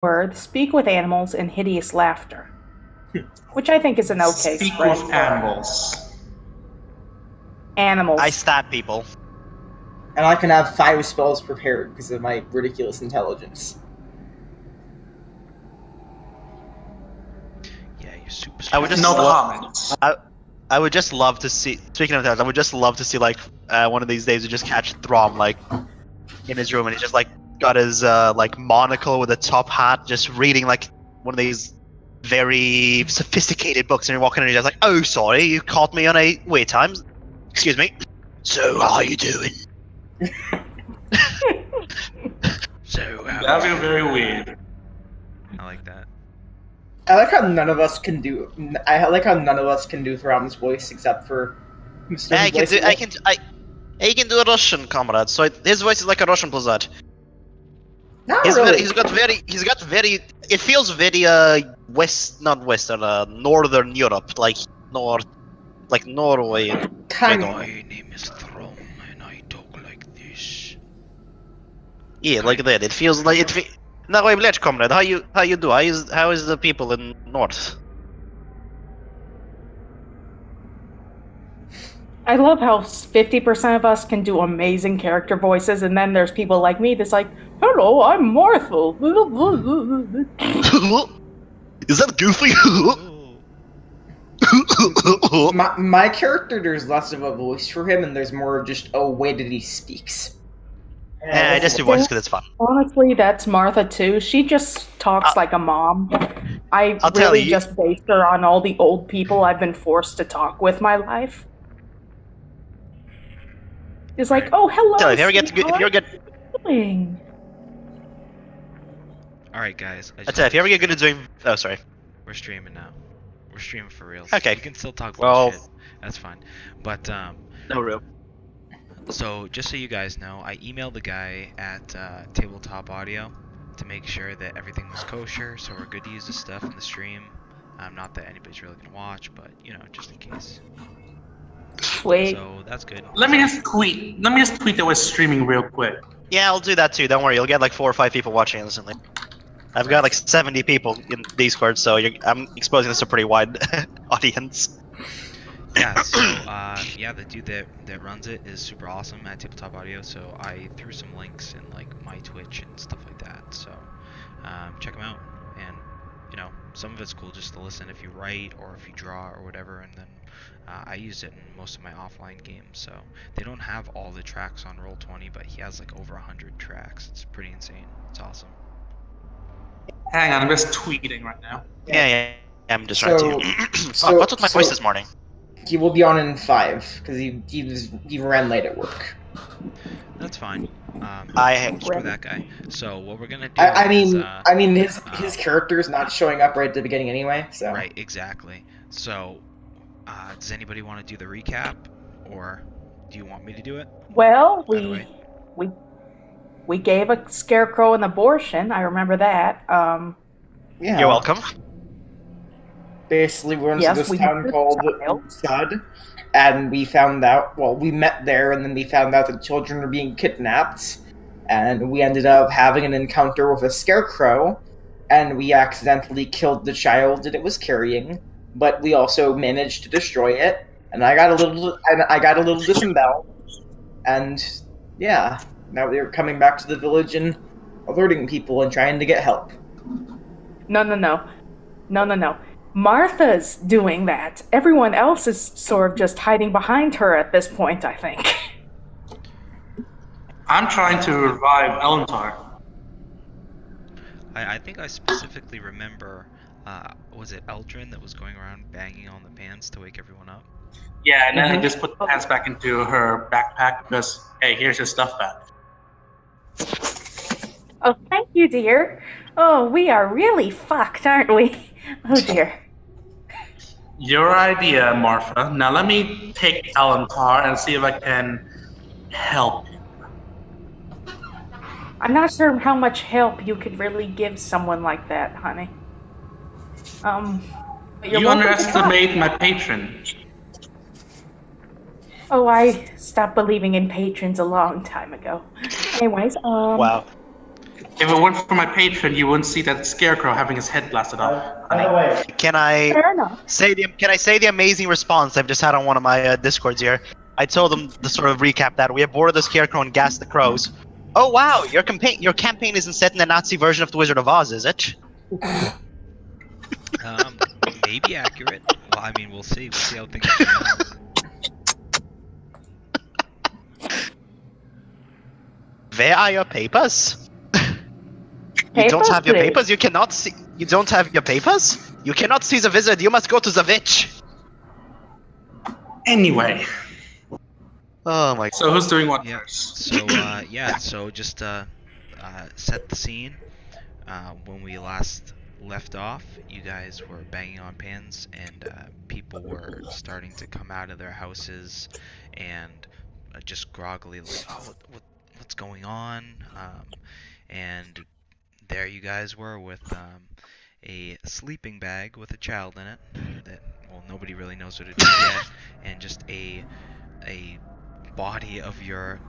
word, speak with animals, and hideous laughter. Which I think is an okay Speak spread with for animals. animals. I stab people. And I can have 5 spells prepared because of my ridiculous intelligence. Yeah, you're super. I would just No love. comments. I would just love to see. Speaking of that, I would just love to see like one of these days we just catch Throm like in his room and he's just like got his like monocle with a top hat, just reading like one of these very sophisticated books, and you're walking in and he's just like, "Oh, sorry, you caught me on a wait time. Excuse me. So how you doing?" So That'd be very weird. I like that. I like how none of us can do. I like how none of us can do Throm's voice except for Mr. I can do. He can do a Russian, comrade. So his voice is like a Russian plus that. Not He's really. he's got very. It feels very not western, northern Europe, like Norway. Kind of. My name is Throm, and I talk like this. Yeah, like that. It feels like it. Now I'm late, comrade. How you do? How is the people in north? I love how 50% of us can do amazing character voices, and then there's people like me that's like, "Hello, I'm Martha." Is that goofy? my character, there's less of a voice for him, and there's more of just a way that he speaks. Yeah, I just do voices because it's fun. Honestly, that's Martha too. She just talks like a mom. I'll tell really you. just based her on all the old people I've been forced to talk with my life. It's like, oh, hello. Tell you, if you ever get All right, guys. I tell you, if you ever get good at doing. Oh, sorry. We're streaming now. We're streaming for real. Okay. You can still talk Well- bullshit. That's fine. But No real. so just so you guys know, I emailed the guy at Tabletop Audio to make sure that everything was kosher, so we're good to use this stuff in the stream. Not that anybody's really gonna watch, but you know, just in case. Wait. So that's good. Let me just tweet that we're streaming real quick. Yeah, I'll do that too. Don't worry, you'll get like 4 or 5 people watching instantly. I've got like 70 people in Discord, so I'm exposing this to a pretty wide audience. Yeah, so yeah, the dude that runs it is super awesome at Tabletop Audio, so I threw some links in like my Twitch and stuff like that. So check them out, and you know, some of it's cool just to listen if you write or if you draw or whatever. And then I used it in most of my offline games, so they don't have all the tracks on Roll20, but he has like over 100 tracks. It's pretty insane. It's awesome. Hang on, I'm just tweeting right now. Yeah. I'm just trying to. What's with my voice this morning? He will be on in 5 because he ran late at work. That's fine. Screw that guy. So what we're gonna do I is, mean his character's not showing up right at the beginning anyway. So right, exactly. So does anybody want to do the recap, or do you want me to do it? Well, By the way. we gave a scarecrow an abortion. I remember that. yeah. You're welcome. Basically, we went Yes, to this we town did called child. Sud, and we found out. Well, we met there, and then we found out that children were being kidnapped, and we ended up having an encounter with a scarecrow, and we accidentally killed the child that it was carrying. But we also managed to destroy it, and I got a little disemboweled, and yeah, now they're coming back to the village and alerting people and trying to get help. No. Martha's doing that. Everyone else is sort of just hiding behind her at this point, I think. I'm trying to revive Elentar. I think I specifically remember, was it Eldrin that was going around banging on the pants to wake everyone up? Yeah, and then I just put the pants back into her backpack because, hey, here's your stuff back. Oh, thank you, dear. Oh, we are really fucked, aren't we? Oh, dear. Your idea, Martha. Now let me take Elentar and see if I can help him. I'm not sure how much help you could really give someone like that, honey. But you're You welcome to underestimate my patron. Oh, I stopped believing in patrons a long time ago. Anyways, Wow. If it weren't for my patron, you wouldn't see that scarecrow having his head blasted off. By the way, Can I Fair enough. say the amazing response I've just had on one of my discords here? I told them the sort of recap that we have boarded the scarecrow and gassed the crows. Oh wow, your campaign isn't set in the Nazi version of the Wizard of Oz, is it? Maybe accurate. Well, I mean, we'll see. We'll see how things turn out. Where are your papers? You don't Papers, have your please. papers? You cannot see. You don't have your papers? You cannot see the wizard. You must go to the witch. Anyway, Oh my. so who's doing what Yep. first? So so just set the scene. When we last left off, you guys were banging on pans, and people were starting to come out of their houses, and just groggily like, oh, what's going on? And there you guys were with a sleeping bag with a child in it that, well, nobody really knows what it is yet, and just a body of your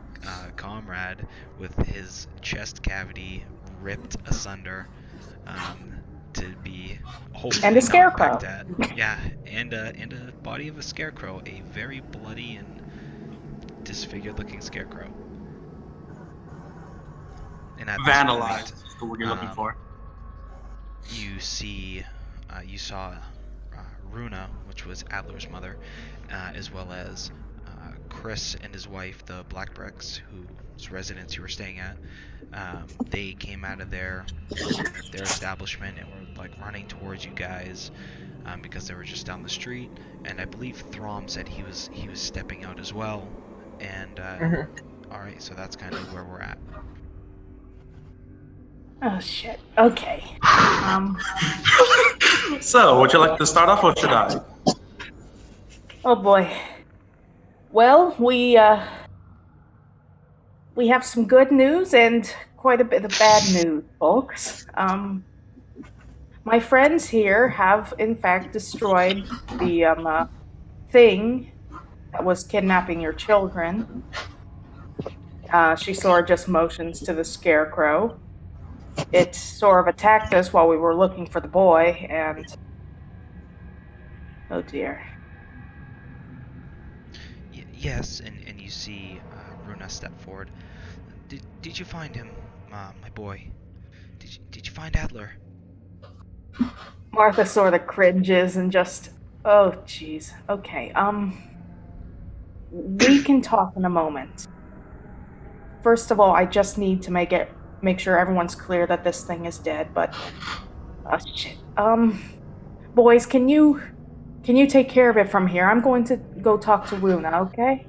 comrade with his chest cavity ripped asunder, to be hopefully And a not scarecrow. pecked at. Yeah, and a body of a scarecrow, a very bloody and disfigured looking scarecrow. And at this Vandalized. point, Is what you're looking for. you saw Runa, which was Adler's mother, as well as Chris and his wife, the Blackbricks, whose residence you were staying at. They came out of their establishment and were like running towards you guys, because they were just down the street. And I believe Throm said he was stepping out as well. And all right, so that's kind of where we're at. Oh shit. Okay. So, would you like to start off or should I? Oh boy. Well, we have some good news and quite a bit of bad news, folks. My friends here have in fact destroyed the thing that was kidnapping your children. She sort of just motions to the scarecrow. It sort of attacked us while we were looking for the boy, and oh dear. Yes, and you see Runa step forward. Did you find him, my boy? Did you find Adler? Martha sort of cringes and just, oh jeez. Okay, we can talk in a moment. First of all, I just need to make sure everyone's clear that this thing is dead, but shit. Boys, can you take care of it from here? I'm going to go talk to Runa, okay?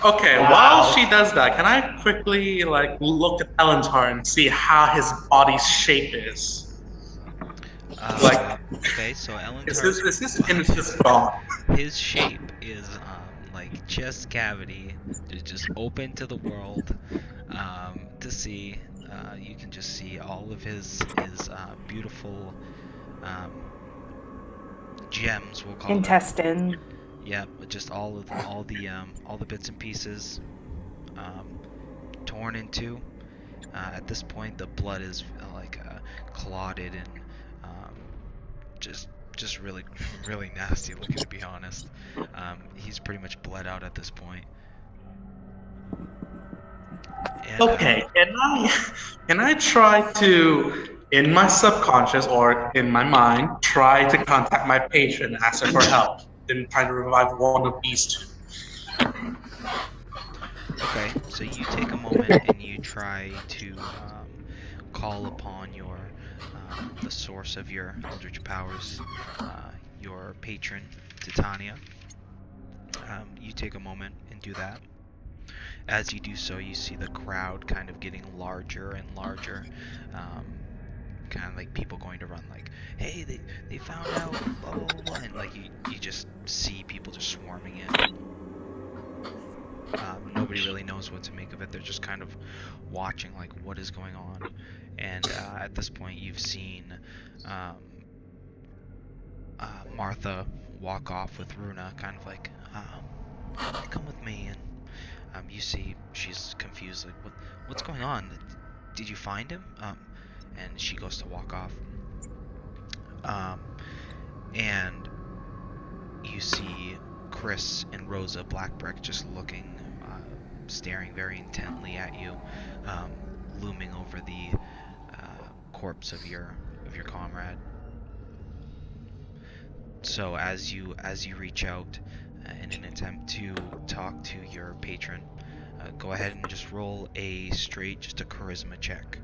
Okay, while she does that, can I quickly look at Elentar and see how his body's shape is? Okay, so Is Elentar's this in his bone? his shape is like chest cavity, just open to the world, to see. You can just see all of his beautiful gems, we'll call them. Intestine. Yeah, but just all the bits and pieces torn into. At this point, the blood is clotted and just really really nasty looking, to be honest. He's pretty much bled out at this point. And, Okay, can I try to, in my subconscious or in my mind, try to contact my patron and ask her for help in trying to revive one of these two? Okay, so you take a moment and you try to call upon the source of your eldritch powers, your patron, Titania. You take a moment and do that. As you do so, you see the crowd kind of getting larger and larger. Kind of like people going to run, like, hey, they found out, blah, blah, blah, blah. And like you just see people just swarming in. Nobody really knows what to make of it. They're just kind of watching, like, what is going on. And at this point, you've seen Martha walk off with Runa, kind of like, come with me. And you see she's confused, like, what's going on? Did you find him? And she goes to walk off. And you see Chris and Rosa Blackbrick just looking, staring very intently at you, looming over the corpse of your comrade. So as you reach out in an attempt to talk to your patron, go ahead and just roll a charisma check.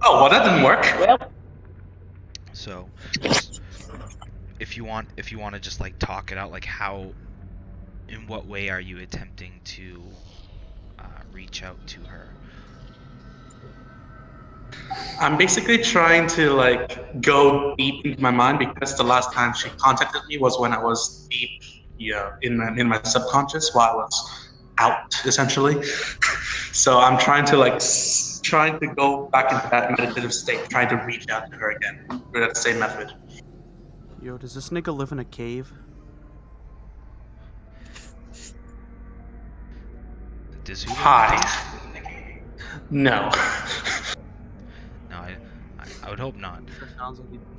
Oh, well, that didn't work. Well, So just if you want to just like talk it out, like in what way are you attempting to reach out to her? I'm basically trying to like go deep into my mind because the last time she contacted me was when I was deep, in my subconscious while I was out essentially. So I'm trying to trying to go back into that meditative state, trying to reach out to her again through that same method. Yo, does this nigga live in a cave? Does who live Hi. in the cave? No. No, I would hope not.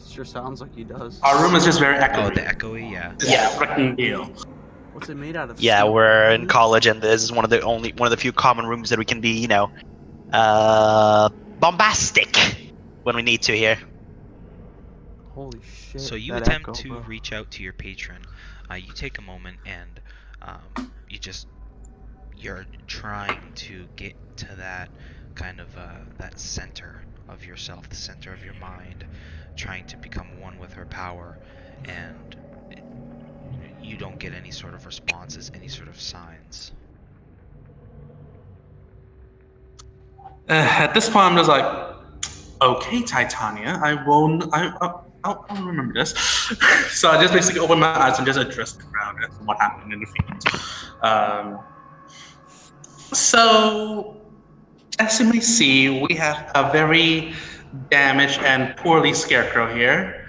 Sure sounds like he does. Our room is just very echoey. Oh, the echoey, yeah. Yeah, freaking deal. What's it made out of? Yeah, Steel? we're in college, and this is one of the few common rooms that we can be, bombastic when we need to here. Holy shit. So you that attempt echo, to bro. reach out to your patron. You take a moment and you're trying to get to that kind of that center of yourself, the center of your mind, trying to become one with her power, and you don't get any sort of responses, any sort of signs. At this point, I'm just like, okay, Titania, I'll remember this. So I just basically opened my eyes and just addressed the crowd as to what happened in the field. So, as you may see, we have a very damaged and poorly scarecrow here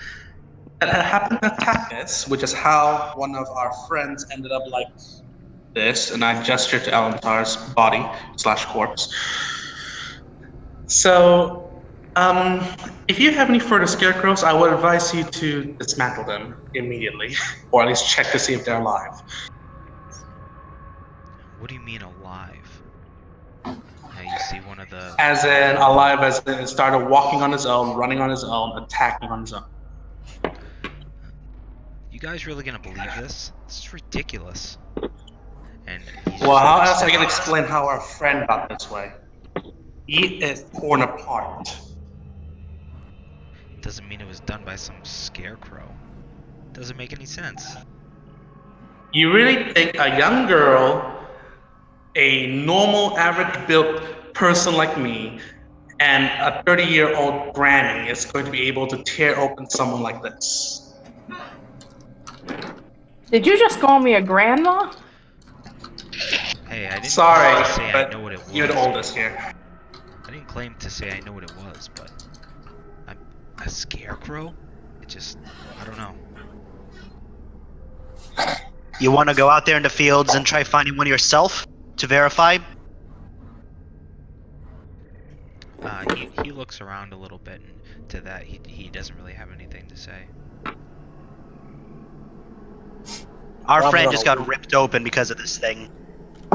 that had happened to attack us, which is how one of our friends ended up like this, and I gestured to Alantar's body slash corpse. So, if you have any further scarecrows, I would advise you to dismantle them immediately, or at least check to see if they're alive. What do you mean alive? You see one of the... As in alive, as in it started walking on his own, running on his own, attacking on his own. You guys really gonna believe this? This is ridiculous. And he's Well, just how like, else I can explain how our friend got this way? He is torn apart. doesn't mean it was done by some scarecrow. Doesn't make any sense. You really think a young girl, a normal, average-built person like me, and a 30-year-old granny is going to be able to tear open someone like this? did you just call me a grandma? Hey, I didn't Sorry, claim to say I but know what it was. you're the oldest here. I didn't claim to say I know what it was, but a scarecrow? It just, I don't know. You want to go out there in the fields and try finding one yourself to verify? He looks around a little bit, and to that he doesn't really have anything to say. Our friend just got ripped open because of this thing.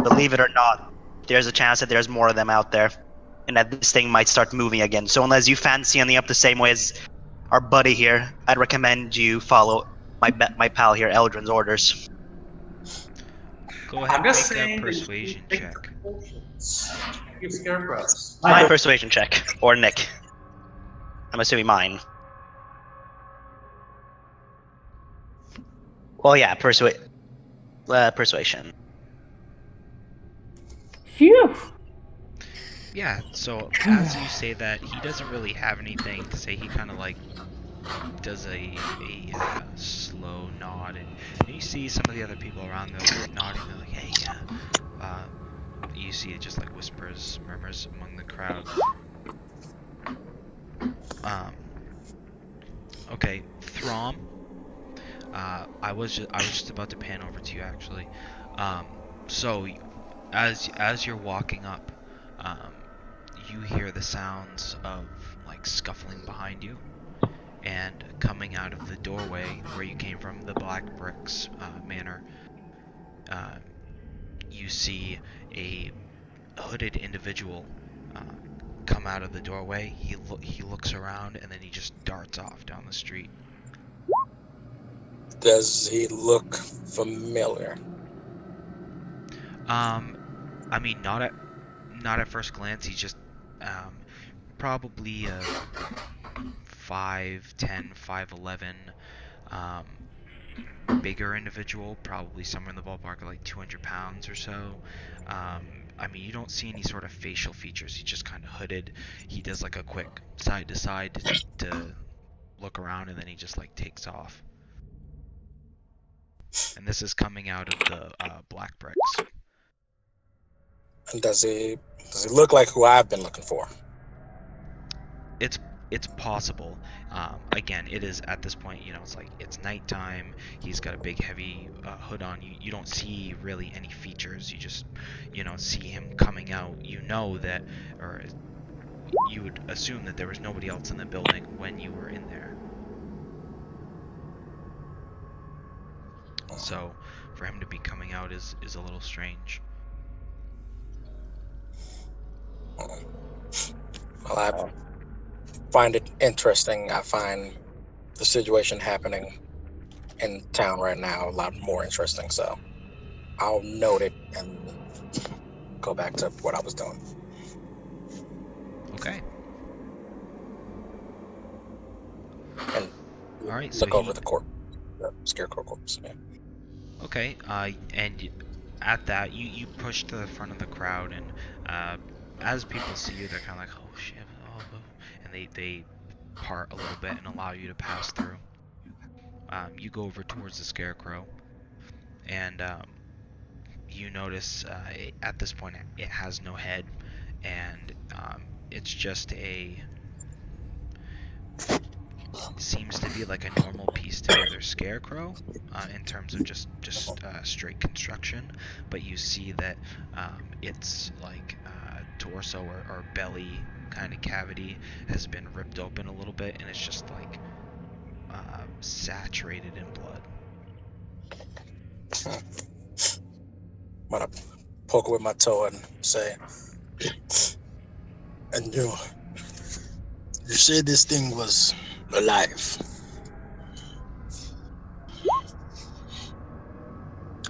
Believe it or not, there's a chance that there's more of them out there, and that this thing might start moving again. So unless you fancy ending up the same way as our buddy here, I'd recommend you follow my pal here, Eldrin's orders. Go ahead I'm and just make saying a persuasion check. You scarecrows. My persuasion check, or Nick. I'm assuming mine. Well, yeah, persuasion. Phew. Yeah, so as you say that, he doesn't really have anything to say. He kind of like does a slow nod, and you see some of the other people around them nodding. They're like, hey, yeah. You see it just like whispers, murmurs among the crowd. Okay, Throm. I was just about to pan over to you actually. Um, so as you're walking up, um, you hear the sounds of like scuffling behind you, and coming out of the doorway where you came from, the Black Bricks Manor, uh, you see a hooded individual uh, come out of the doorway. He looks around and then he just darts off down the street. Does he look familiar? Um, I mean, not at first glance. He's just probably a 5'10", 5'11", um, bigger individual, probably somewhere in the ballpark of like 200 pounds or so. I mean, you don't see any sort of facial features. He's just kind of hooded. He does like a quick side to side to look around, and then he just like takes off. And this is coming out of the Black Bricks. And does he look like who I've been looking for? It's possible. Again, it is at this point, it's like it's nighttime. He's got a big heavy hood on. You don't see really any features. You just see him coming out. You know that, or you would assume that there was nobody else in the building when you were in there. So for him to be coming out is a little strange. Well, I find it interesting. I find the situation happening in town right now a lot more interesting. So I'll note it and go back to what I was doing. Okay. And All right. look over the scarecrow corpse. Yeah. Okay. And at that, you push to the front of the crowd, and as people see you, they're kind of like, oh shit, oh, and they part a little bit and allow you to pass through. You go over towards the scarecrow, and you notice at this point it has no head, and it's just seems to be like a normal piece together scarecrow in terms of just straight construction, but you see that its like torso or belly kind of cavity has been ripped open a little bit, and it's just like saturated in blood. I'm gonna poke it with my toe and say, and you said this thing was alive.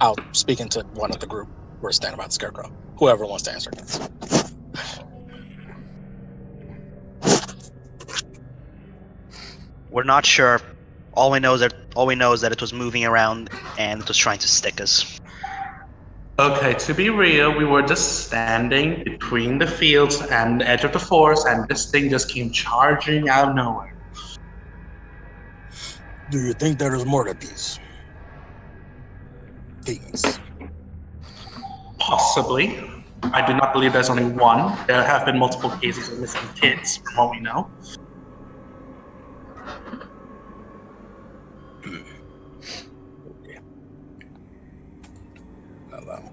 I'll speak into one of the group. We're standing by the scarecrow. Whoever wants to answer next. We're not sure. All we know is that it was moving around and it was trying to stick us. Okay, to be real, we were just standing between the fields and the edge of the forest, and this thing just came charging out of nowhere. Do you think there is more to these things? Possibly. I do not believe there's only one. There have been multiple cases of missing kids, from what we know. Yeah. Hello.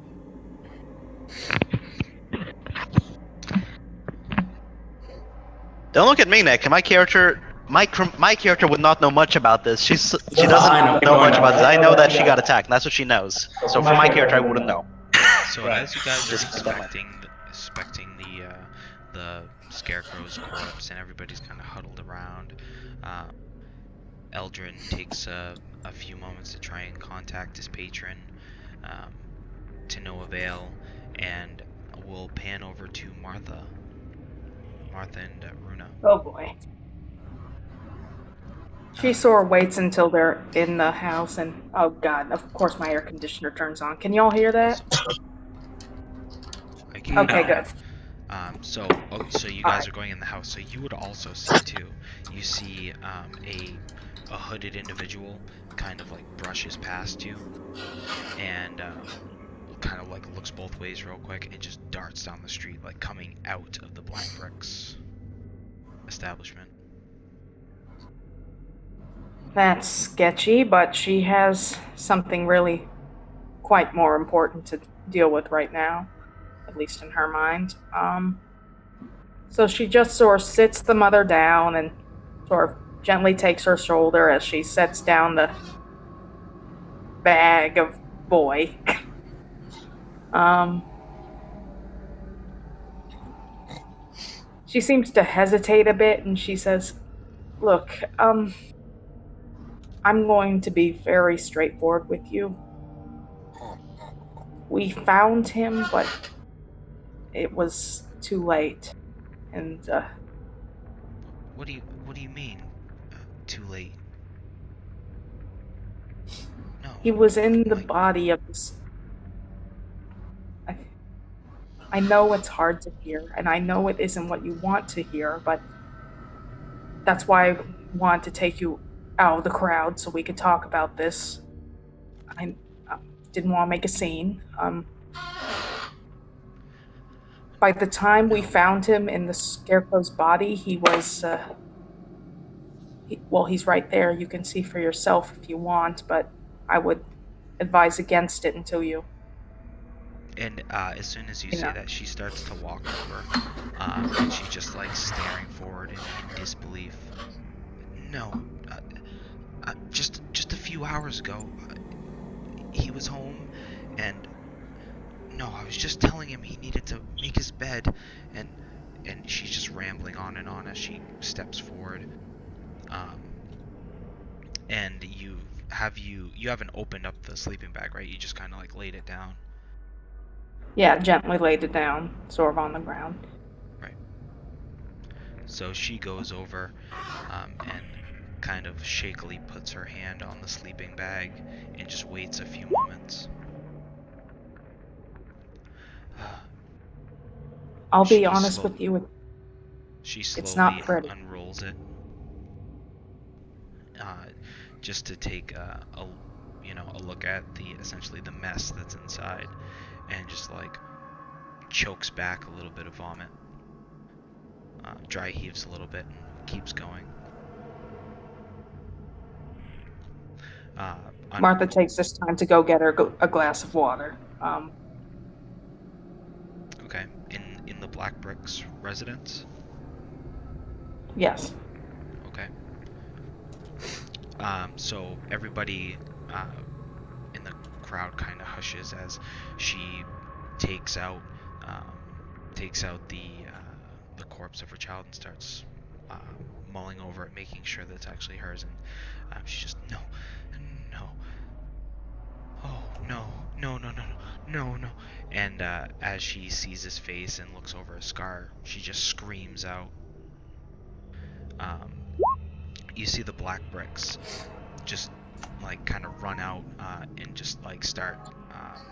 Don't look at me, Nick. My character would not know much about this. She doesn't I know. know much about this. I know that she got attacked. And that's what she knows. So for my character, I wouldn't know. So Right. as you guys are Just keep that in inspecting the scarecrow's corpse, and everybody's kind of huddled around, Eldrin takes a few moments to try and contact his patron, to no avail, and we'll pan over to Martha and Runa. Oh boy. She sort of waits until they're in the house, and oh god, of course my air conditioner turns on. Can y'all hear that? I can- Okay, good. So you guys are going in the house. So you would also see too. You see a hooded individual kind of like brushes past you, and kind of like looks both ways real quick, and just darts down the street, like coming out of the Black Bricks establishment. That's sketchy, but she has something really quite more important to deal with right now, at least in her mind. So she just sort of sits the mother down and sort of gently takes her shoulder as she sets down the bag of boy. um, she seems to hesitate a bit and she says, "Look, I'm going to be very straightforward with you. We found him, but it was too late. And What do you mean? Too late? No, he was in the like body of this. I, I know it's hard to hear, and I know it isn't what you want to hear, but that's why I wanted to take you out of the crowd so we could talk about this. I didn't want to make a scene. By the time we no. found him in the scarecrow's body, he was. Well, he's right there. You can see for yourself if you want, but I would advise against it until you, And as soon as you you say know. that, she starts to walk over, and she's just like staring forward in disbelief. No, just a few hours ago, he was home, and no, I was just telling him he needed to make his bed, and she's just rambling on and on as she steps forward. Um, and you haven't opened up the sleeping bag, right? You just kind of like laid it down. Yeah, gently laid it down, sort of on the ground. Right. So she goes over, and kind of shakily puts her hand on the sleeping bag and just waits a few moments. I'll be She honest slow with you, she it's not slowly pretty. unrolls it, uh, just to take a look at the essentially the mess that's inside, and just like chokes back a little bit of vomit, dry heaves a little bit, and keeps going. Uh, Martha takes this time to go get her a glass of water. okay, in the Black Bricks residence. Yes. Okay. So everybody in the crowd kind of hushes as she takes out um, the corpse of her child and starts uh, mulling over it, making sure that it's actually hers. And she's just no, oh no. And as she sees his face and looks over his scar, she just screams out. Um, you see the Black Bricks just like kind of run out and just like start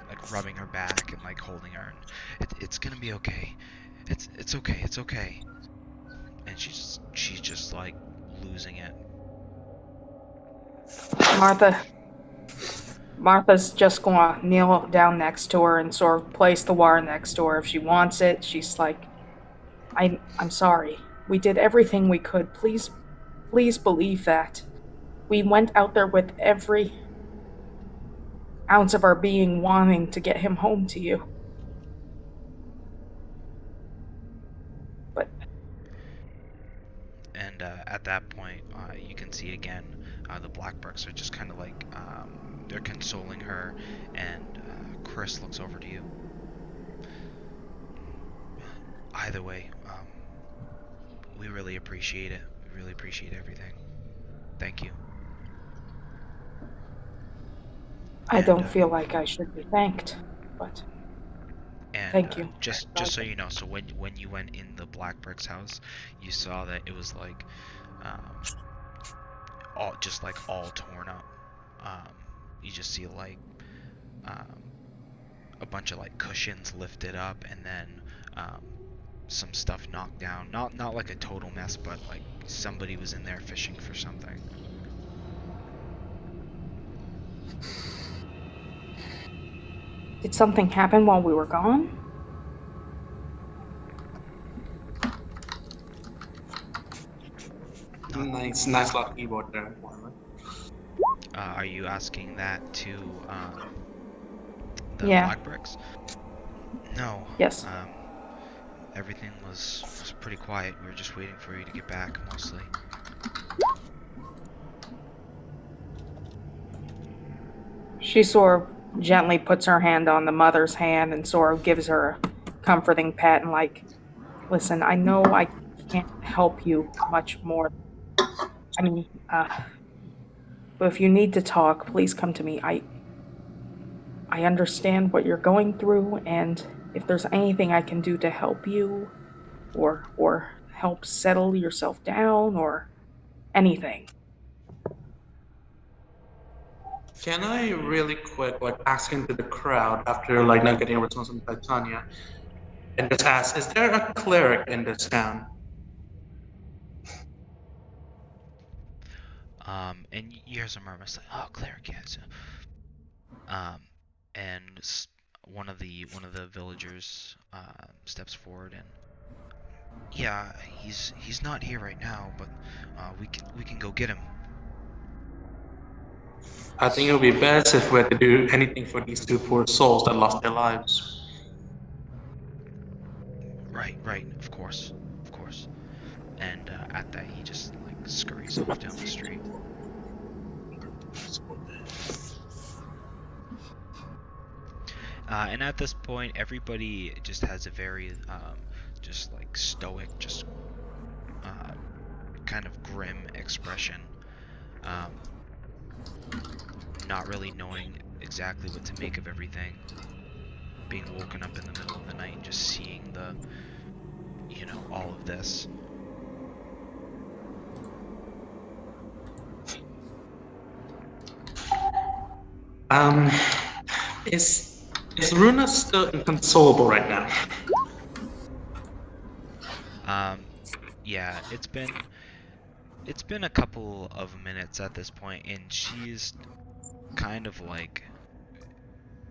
like rubbing her back and like holding her, and it's gonna be okay. It's okay. It's okay. And she's just like losing it. Martha Martha's just gonna kneel down next to her and sort of place the water next to her if she wants it. She's like, I'm sorry. We did everything we could. Please believe that. We went out there with every ounce of our being wanting to get him home to you. But And at that point, you can see again the Black Bricks are just kind of like they're consoling her, and Chris looks over to you. Either way, we really appreciate it. We really appreciate everything. Thank you. I And don't feel like I should be thanked. But thank you. just so you know, so when you went in the Black Bricks house, you saw that it was like um, all torn up. Um, you just see like um, a bunch of like cushions lifted up, and then um, some stuff knocked down. Not like a total mess, but like somebody was in there fishing for something. Did something happen while we were gone? Nice little keyboard there. Are you asking that to the Yeah. black bricks? No. Yes. Everything was pretty quiet. We were just waiting for you to get back, mostly. She sort of gently puts her hand on the mother's hand and sort of gives her a comforting pat and like, listen, I know I can't help you much more. I mean, but if you need to talk, please come to me. I understand what you're going through, and if there's anything I can do to help you or help settle yourself down or anything. Can I really quick ask into the crowd after not getting a response from Titania and just ask, is there a cleric in this town? And you hear some murmurs like, "Oh, cleric, yes." And one of the villagers steps forward and, yeah, he's not here right now, but we can go get him. I think it would be best if we had to do anything for these two poor souls that lost their lives. Right, of course, of course. And at that, he just scurries off down the street. And at this point, everybody just has a very just stoic, just uh, kind of grim expression. Um, not really knowing exactly what to make of everything. Being woken up in the middle of the night and just seeing all of this. Um, is Runa still inconsolable right now? Yeah, it's been a couple of minutes at this point, and she's kind of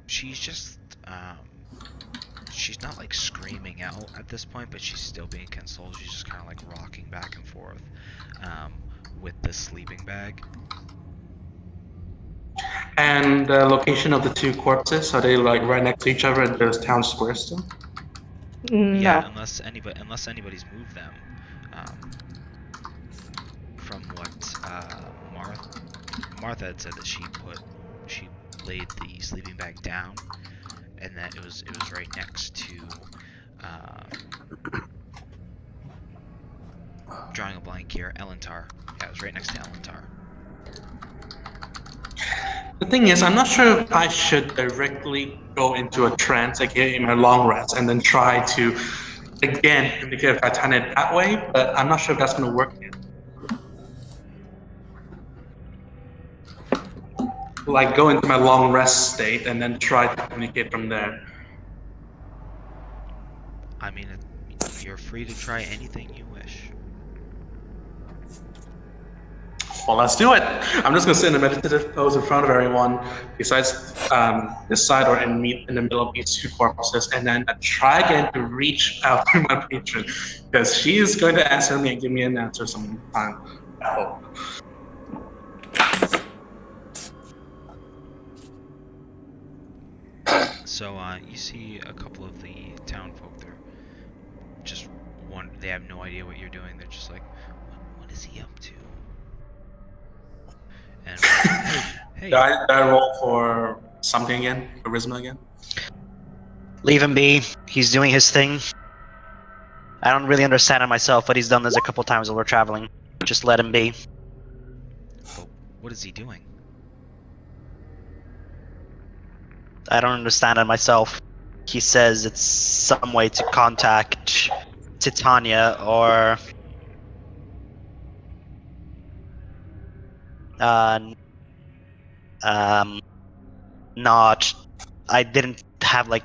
she's just she's not screaming out at this point, but she's still being consoled. She's just kind of rocking back and forth um, with the sleeping bag. And the location of the two corpses, are they right next to each other in the town square still? Yeah, No. unless anybody's moved them. Um, from what Martha had said, that she laid the sleeping bag down, and that it was right next to drawing a blank here, Elentar. Yeah, it was right next to Elentar. The thing is, I'm not sure if I should directly go into a trance, aka my long rest, and then try to again communicate with Titania that way, but I'm not sure if that's going to work yet. Go into my long rest state and then try to communicate from there. I mean, you're free to try anything you wish. Well, let's do it. I'm just going to sit in a meditative pose in front of everyone, besides this side or meet in the middle of these two corpses, and then try again to reach out to my patron, because she is going to answer me and give me an answer sometime, I hope. So you see a couple of the town folk there. Just they have no idea what you're doing. They're just like, what is he up to? And hey. Do I roll for something again? Charisma again? Leave him be. He's doing his thing. I don't really understand it myself, but he's done this a couple times while we're traveling. Just let him be. But what is he doing? I don't understand it myself. He says it's some way to contact Titania or not. I didn't have I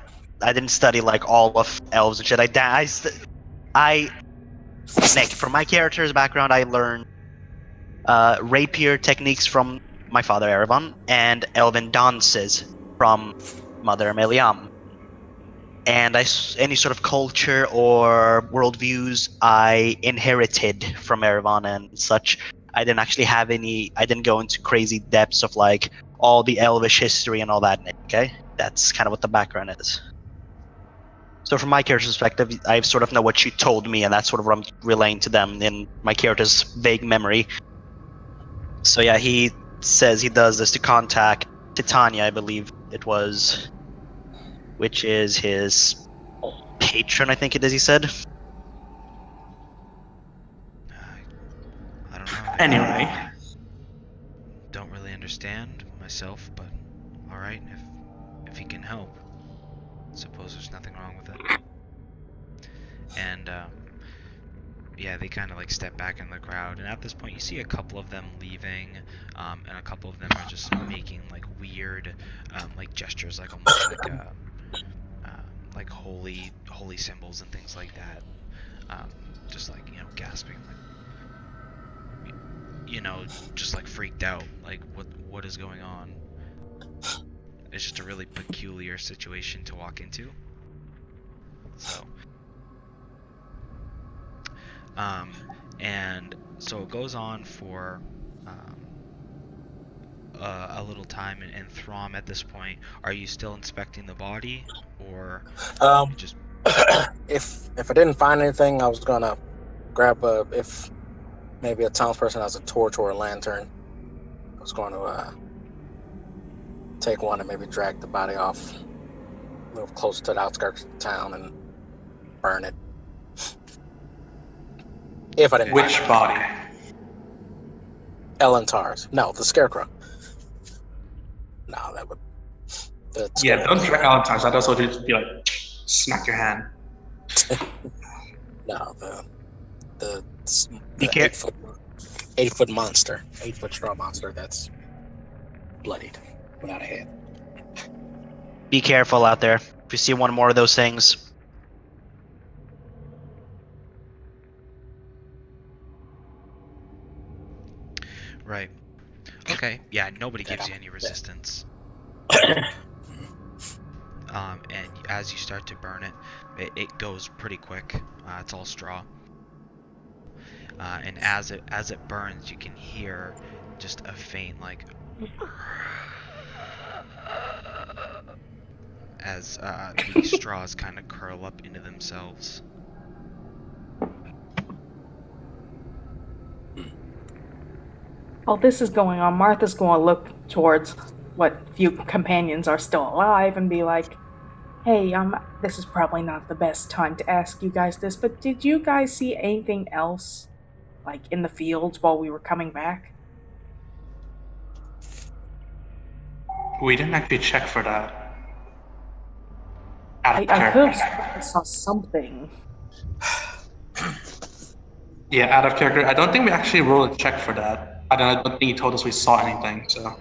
didn't study all of elves and shit. Nick, from my character's background, I learned rapier techniques from my father Erevan and elven dances from Mother Meliam. And any sort of culture or worldviews I inherited from Erevan and such, I didn't actually have any. I didn't go into crazy depths of like all the Elvish history and all that. Okay, that's kind of what the background is. So from my character's perspective, I sort of know what she told me, and that's sort of what I'm relaying to them in my character's vague memory. So yeah, he says he does this to contact Titania, I believe it was, which is his patron, I think it is, he said. I don't know. Anyway, Don't really understand myself, but all right. If he can help, suppose there's nothing wrong with it. And yeah, they kind of like step back in the crowd, and at this point, you see a couple of them leaving, and a couple of them are just making like weird, like gestures, like almost like holy symbols and things like that. Just like gasping, like just like freaked out, like what is going on? It's just a really peculiar situation to walk into. So, and so it goes on for a little time, and Throm, at this point, are you still inspecting the body, or just if I didn't find anything, I was gonna grab if maybe a townsperson has a torch or a lantern. I was going to take one and maybe drag the body off a little closer to the outskirts of town and burn it. If I didn't. which body? Elantar's. No, the scarecrow. No, that would. Yeah, don't drag Valentine's. I'd also just be like, smack your hand. No, the Be care- 8-foot monster, 8-foot straw monster that's bloodied without a head. Be careful out there. If you see one more of those things, right? Okay, yeah. Nobody gives you any resistance. And as you start to burn it, it goes pretty quick. It's all straw. And as it burns, you can hear just a faint like as the straws kind of curl up into themselves. While this is going on, Martha's going to look towards what few companions are still alive and be like, hey, this is probably not the best time to ask you guys this, but did you guys see anything else, like, in the fields while we were coming back? We didn't actually check for that. I could have sworn I saw something. Yeah, out of character. I don't think we actually rolled a check for that. I don't think he told us we saw anything, so.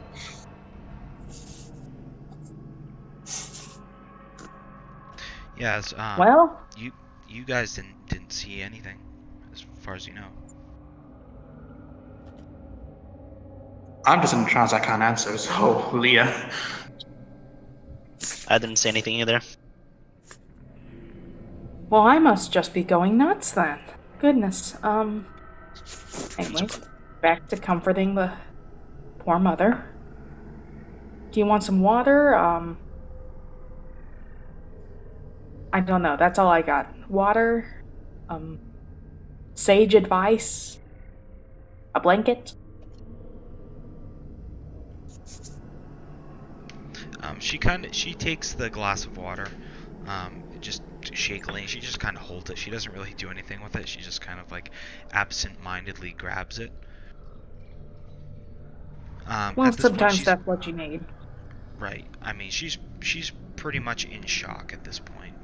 Yeah, as, Well, you guys didn't see anything, as far as you know. I'm just in trance, I can't answer, so Leah. I didn't see anything either. well, I must just be going nuts then. Goodness. Anyway, back to comforting the poor mother. Do you want some water? I don't know. That's all I got. Water, sage advice, a blanket. She takes the glass of water, just shakily. She just kind of holds it. She doesn't really do anything with it. She just kind of like absent-mindedly grabs it. Well, At this point, sometimes that's what you need. right. I mean, she's pretty much in shock at this point.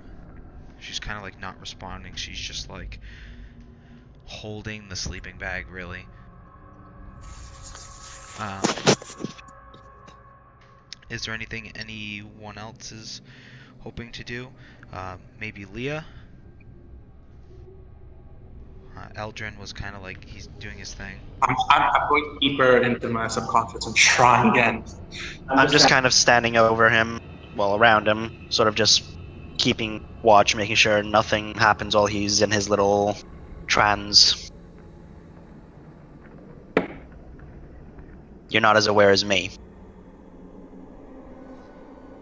She's kind of like not responding. She's just like holding the sleeping bag, really. Is there anything anyone else is hoping to do? Maybe Leah? Eldrin was kind of like, he's doing his thing. I'm going deeper into my subconscious and try again. I'm just kind of standing over him, well, around him, sort of just keeping watch, making sure nothing happens while he's in his little trance. You're not as aware as me.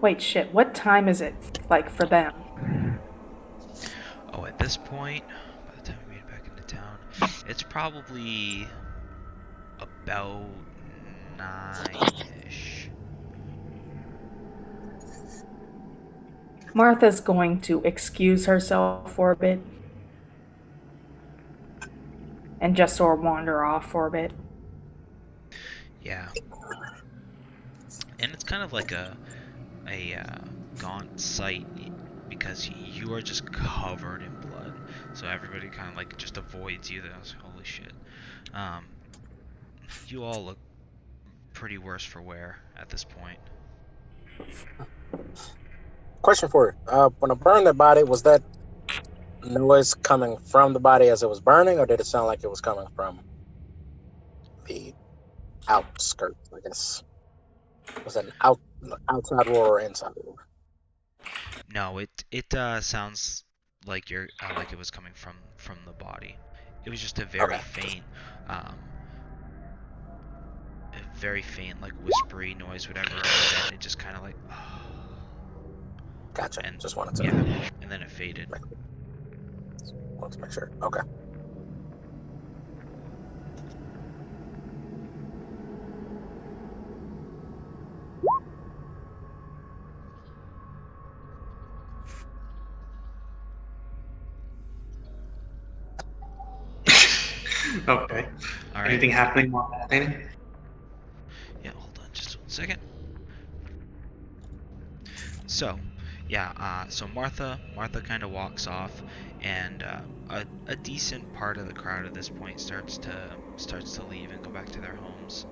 Wait, shit, what time is it, like, for them? Oh, at this point, by the time we made it back into town, it's probably about 9-ish. Martha's going to excuse herself for a bit. And just sort of wander off for a bit. Yeah. And it's kind of like a gaunt sight because you are just covered in blood. So everybody kind of like just avoids you. That's holy shit. You all look pretty worse for wear at this point. Question for you. When I burned the body, was that noise coming from the body as it was burning, or did it sound like it was coming from the outskirts, I guess? Was that an outside roar or inside roar? No, it sounds like you're like it was coming from the body. It was just Okay. um, a very faint like whispery noise, whatever, and then it just kind of like, Gotcha. and Just wanted to yeah, and then it faded. make sure. Okay. Okay. All right. Anything happening more fascinating? Yeah, hold on just 1 second. So, yeah, so Martha kind of walks off, and a decent part of the crowd at this point starts to leave and go back to their homes.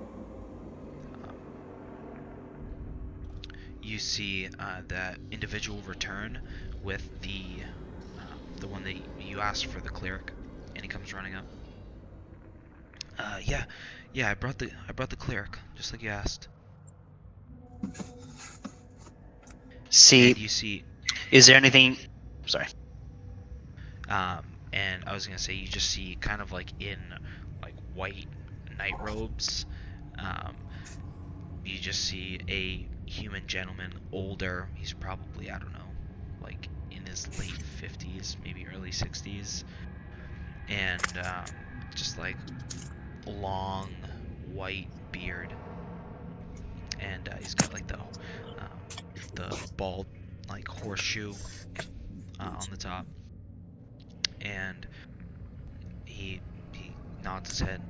Um, you see that individual return with the one that you asked for, the cleric, and he comes running up. Yeah, I brought the cleric just like you asked. See, And you see, is there anything? Sorry. and I was gonna say you just see kind of like in like white night robes. Um, you just see a human gentleman, older. He's probably, I don't know, like in his late 50s, maybe early 60s, and just like long white beard, and he's got like the bald like horseshoe on the top, and he nods his head.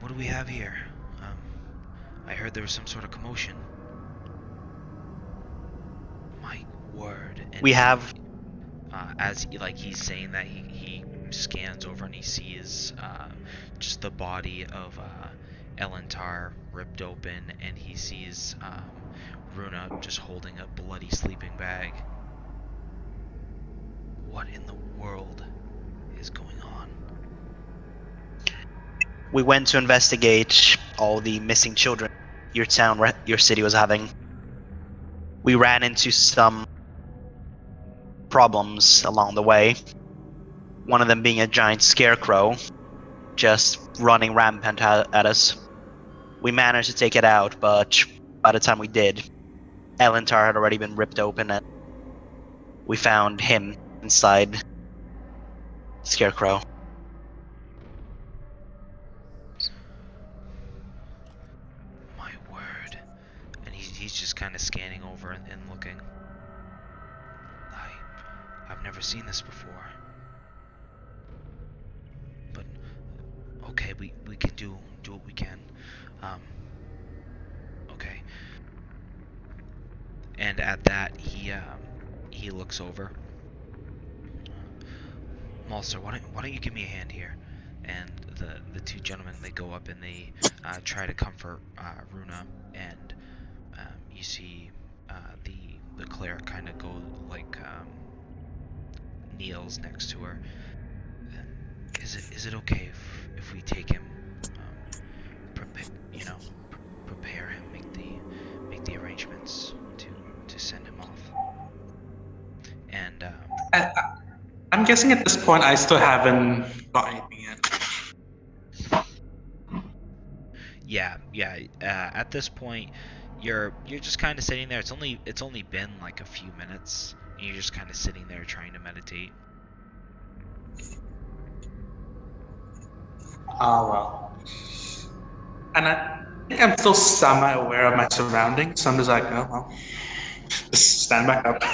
What do we have here? Um, I heard there was some sort of commotion. My word! And We have. as like he's saying that, he scans over and he sees just the body of Elentar ripped open, and he sees Runa just holding a bloody sleeping bag. What in the world is going on? We went to investigate all the missing children your city was having. We ran into some problems along the way. One of them being a giant scarecrow just running rampant at us. We managed to take it out, but by the time we did, Elentar had already been ripped open, and we found him inside Scarecrow. My word! And he's just kind of scanning over and looking. I've never seen this before. But okay, we can do what we can. Um, okay. And at that, he looks over. Malster, why don't you give me a hand here? And the two gentlemen, they go up and they try to comfort Runa, and you see the cleric kind of go like kneels next to her. Is it okay if we take him, prepare prepare him, make the arrangements to send him off? And I'm guessing at this point I still haven't got anything yet. at this point, you're just kind of sitting there. It's only been like a few minutes, and you're just kind of sitting there trying to meditate. Well. And I think I'm still semi-aware of my surroundings, so I'm just like, oh, well, just stand back up.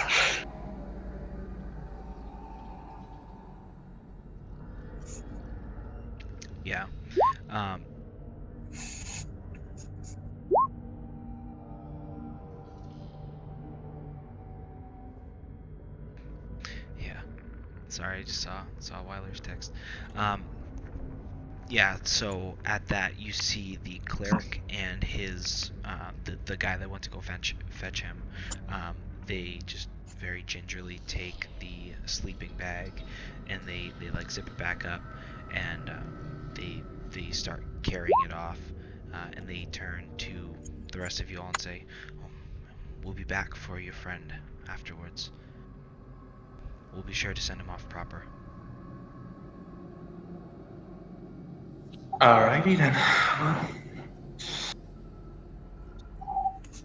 Yeah. Um, yeah. Sorry, I just saw Weiler's text. Yeah, so at that you see the cleric and his the guy that went to go fetch him. They just very gingerly take the sleeping bag and they like zip it back up, and they start carrying it off, and they turn to the rest of you all and say, oh, "We'll be back for your friend afterwards. We'll be sure to send him off proper." Alrighty then.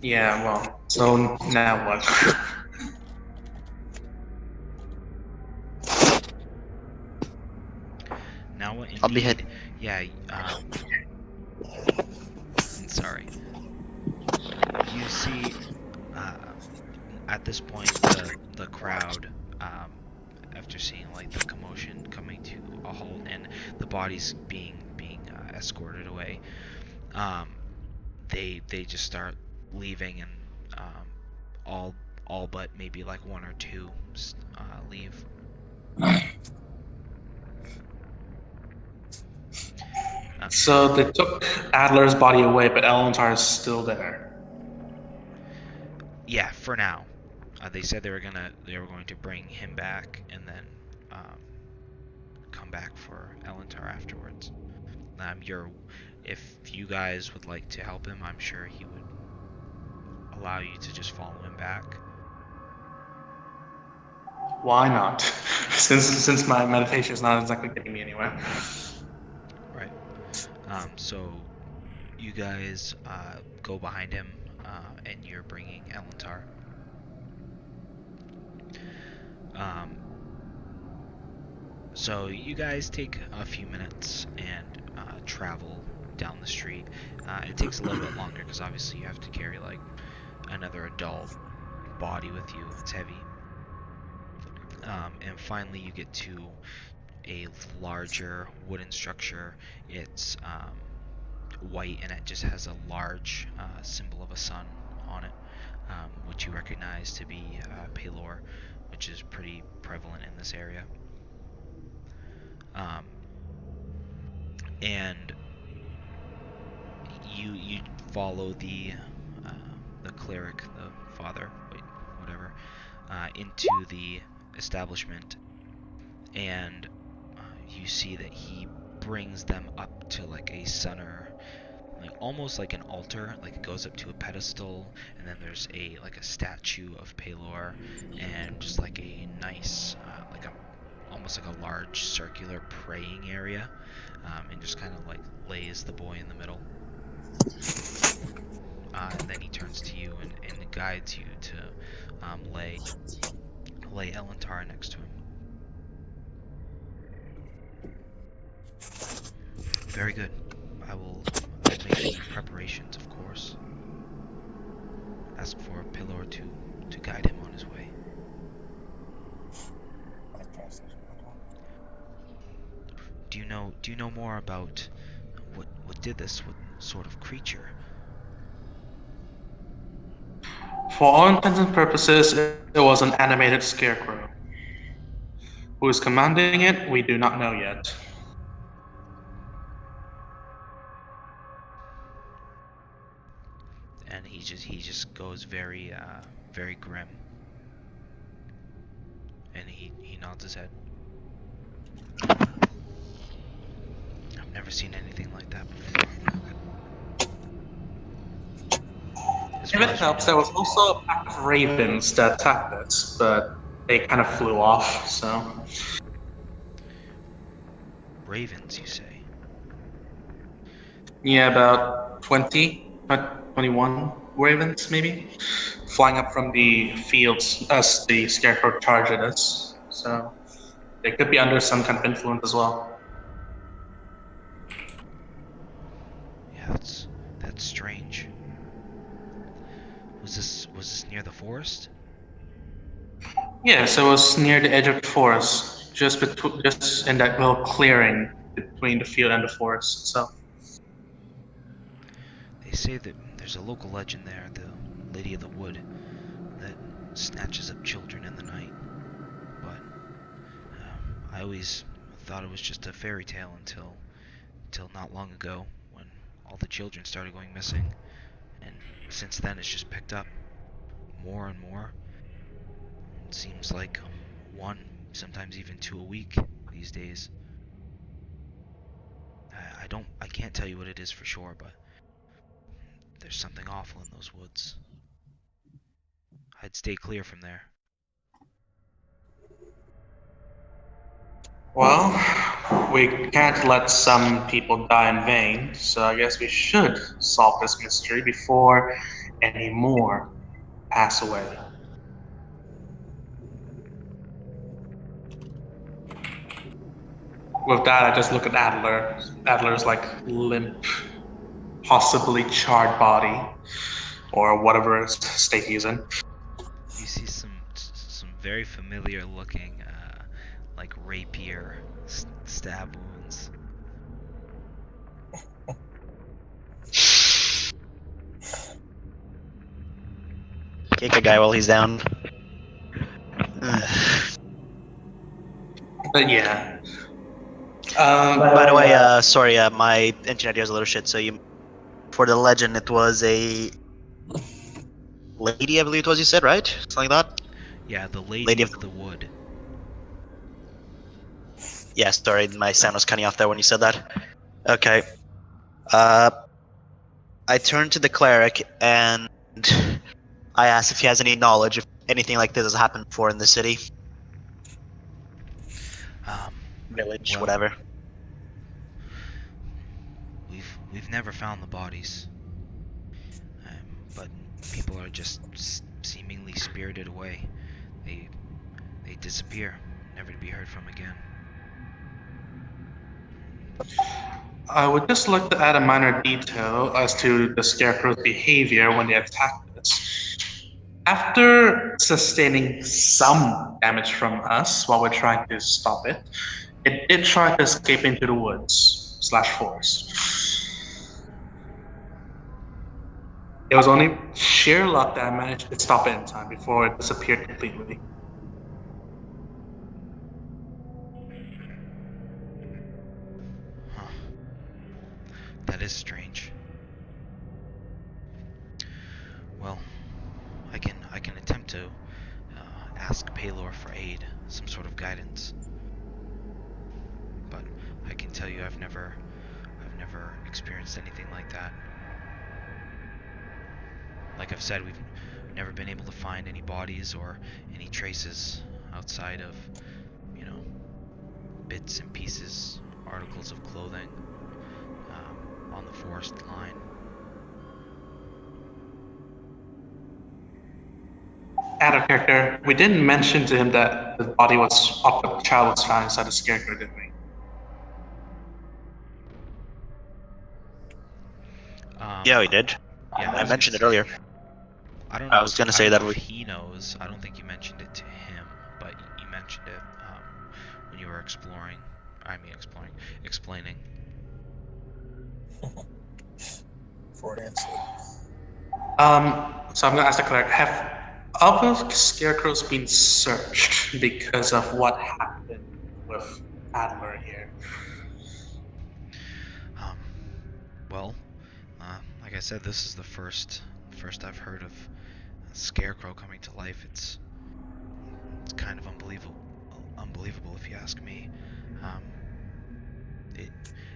Yeah, well, so now what? Now what I'll be hit. indeed? Yeah. Sorry. You see, uh, at this point, the crowd, um, after seeing like the commotion coming to a halt and the bodies being escorted away, um, they just start leaving, and all all but maybe like one or two leave. So they took Adler's body away, but Eleantar is still there. Yeah, for now. They said they were going to bring him back and then um, come back for Elentar afterwards. If you guys would like to help him, I'm sure he would allow you to just follow him back. Why not? Since my meditation is not exactly getting me anywhere. Right. So you guys go behind him, and you're bringing Elentar. Um, so you guys take a few minutes and travel down the street. It takes a little bit longer because obviously you have to carry like another adult body with you. It's heavy. And finally, you get to a larger wooden structure. It's white and it just has a large symbol of a sun on it, which you recognize to be Pelor, which is pretty prevalent in this area. Um, and you follow the cleric, the father, whatever, into the establishment, and you see that he brings them up to like a center, like almost like an altar. Like it goes up to a pedestal, and then there's a statue of Pelor, and just like a nice like a almost like a large circular praying area, and just kind of like lays the boy in the middle. And then he turns to you and guides you to lay Elentar next to him. Very good. I'll make the preparations, of course. Ask for Pillar to guide him on his way. Do you know more about what did this? What sort of creature? For all intents and purposes, it was an animated scarecrow. Who is commanding it, we do not know yet. And he just goes very very grim. And he nods his head. I've never seen anything like that before. If it helps, there was also a pack of ravens that attacked us, but they kind of flew off, so. Ravens, you say? Yeah, about 20. But 21 ravens, maybe, flying up from the fields as the scarecrow charged at us. So they could be under some kind of influence as well. Yeah, that's strange. Was this near the forest? Yeah, so it was near the edge of the forest, just in that little clearing between the field and the forest itself. They say that there's a local legend there, the Lady of the Wood, that snatches up children in the night. But I always thought it was just a fairy tale until not long ago when all the children started going missing, and since then it's just picked up more and more. It seems like one, sometimes even two a week these days. I can't tell you what it is for sure, but there's something awful in those woods. I'd stay clear from there. Well, we can't let some people die in vain, so I guess we should solve this mystery before any more pass away. With that, I just look at Adler. Adler's like limp, possibly charred body, or whatever state he's in. You see some very familiar looking, like rapier stab wounds. Kick a guy while he's down. But yeah. By the way, sorry, my internet here is a little shit. So for the legend, it was a lady, I believe it was. You said, right? Something like that. Yeah, the Lady, Lady of of- the Wood. Yeah, sorry, my sound was cutting off there when you said that. Okay. I turned to the cleric and I asked if he has any knowledge if anything like this has happened before in the city, Um, village, well, whatever. we've never found the bodies, but people are just seemingly spirited away. They they disappear, never to be heard from again. I would just like to add a minor detail as to the scarecrow's behavior when they attacked us. After sustaining some damage from us while we're trying to stop it, it did try to escape into the woods slash forest. It was only sheer luck that I managed to stop it in time before it disappeared completely. Huh. That is strange. Well, I can attempt to ask Paylor for aid, some sort of guidance. But I can tell you I've never experienced anything like that. Like I've said, we've never been able to find any bodies or any traces outside of, you know, bits and pieces, articles of clothing on the forest line. Out of character, we didn't mention to him that the child was found inside the scarecrow, did we? Yeah, we did. Yeah, I was mentioned it gonna say, earlier. I don't I know. was gonna I say don't that know if we. he knows. I don't think you mentioned it to him, but you mentioned it when you were exploring. I mean, explaining. Freudian slip. So I'm gonna ask the cleric, have other scarecrows been searched because of what happened with Adler here? Um, well, like I said, this is the first I've heard of a scarecrow coming to life. It's kind of unbelievable if you ask me. Um, it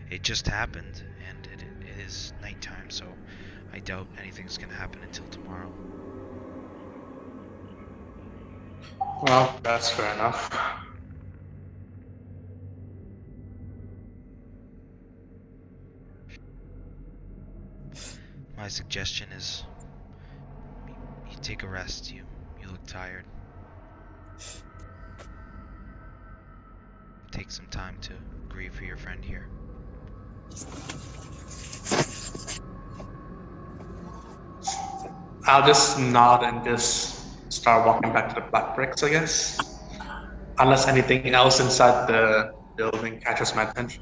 it just happened, and it is nighttime, so I doubt anything's gonna happen until tomorrow. Well, that's fair enough. my suggestion is you take a rest. You look tired. Take some time to grieve for your friend here. I'll just nod and just start walking back to the black bricks, I guess. Unless anything else inside the building catches my attention.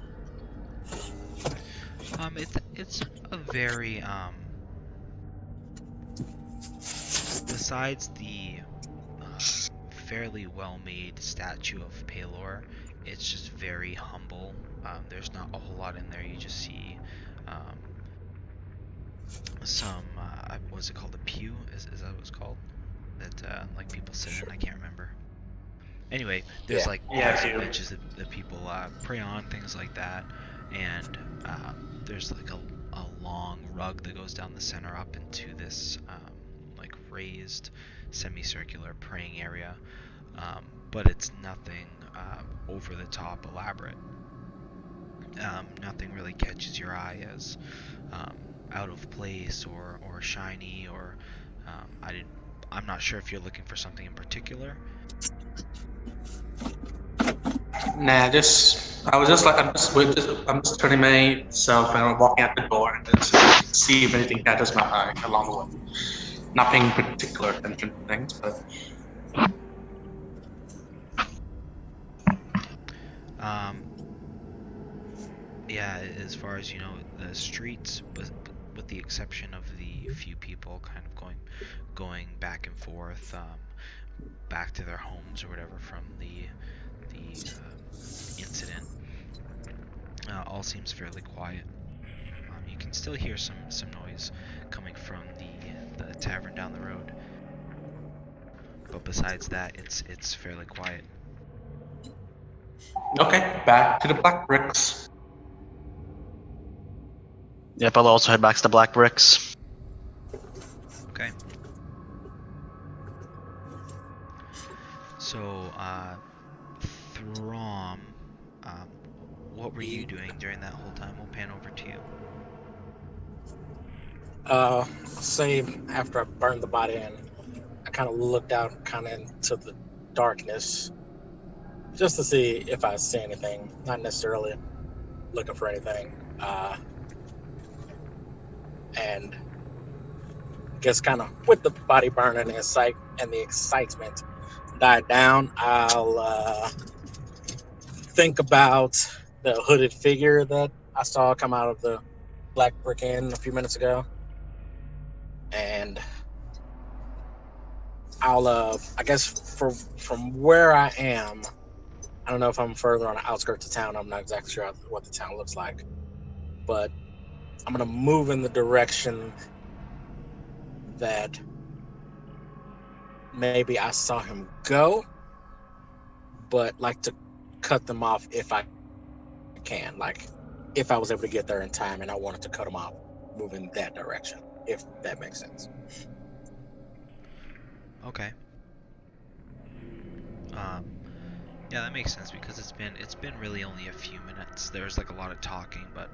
It's a very besides the fairly well-made statue of Palor, it's just very humble. There's not a whole lot in there. You just see um, some what's it called? A pew? Is that what it's called? That like people sit in. I can't remember. Anyway, there's Yeah. like Yeah, some pew. benches that people pray on, things like that, and there's like a long rug that goes down the center up into this like raised semicircular praying area, but it's nothing over the top elaborate. Nothing really catches your eye as um, out of place or shiny or I'm not sure if you're looking for something in particular. Nah, I was just like, I'm just turning myself and I'm walking out the door and just see if anything catches my eye along the way. Not paying particular attention to things, but Um, yeah, as far as you know, the streets, with the exception of the few people kind of going back and forth, back to their homes or whatever from the incident, all seems fairly quiet. You can still hear some noise coming from the tavern down the road, but besides that, it's fairly quiet. okay, back to the black bricks. Yep, I'll also head back to the black bricks. Okay. So, Throm, um, what were you doing during that whole time? We'll pan over to you. Say after I burned the body in, I kind of looked out kind of into the darkness just to see if I see anything. Not necessarily looking for anything. And guess kind of with the body burning in sight and the excitement died down, I'll think about the hooded figure that I saw come out of the Black Brick Inn a few minutes ago, and I'll I guess from where I am, I don't know if I'm further on the outskirts of town. I'm not exactly sure what the town looks like, but I'm gonna move in the direction that maybe I saw him go, but like to cut them off if I can. Like if I was able to get there in time and I wanted to cut them off, move in that direction, if that makes sense. Okay. Um, yeah, that makes sense because it's been really only a few minutes. There's like a lot of talking, but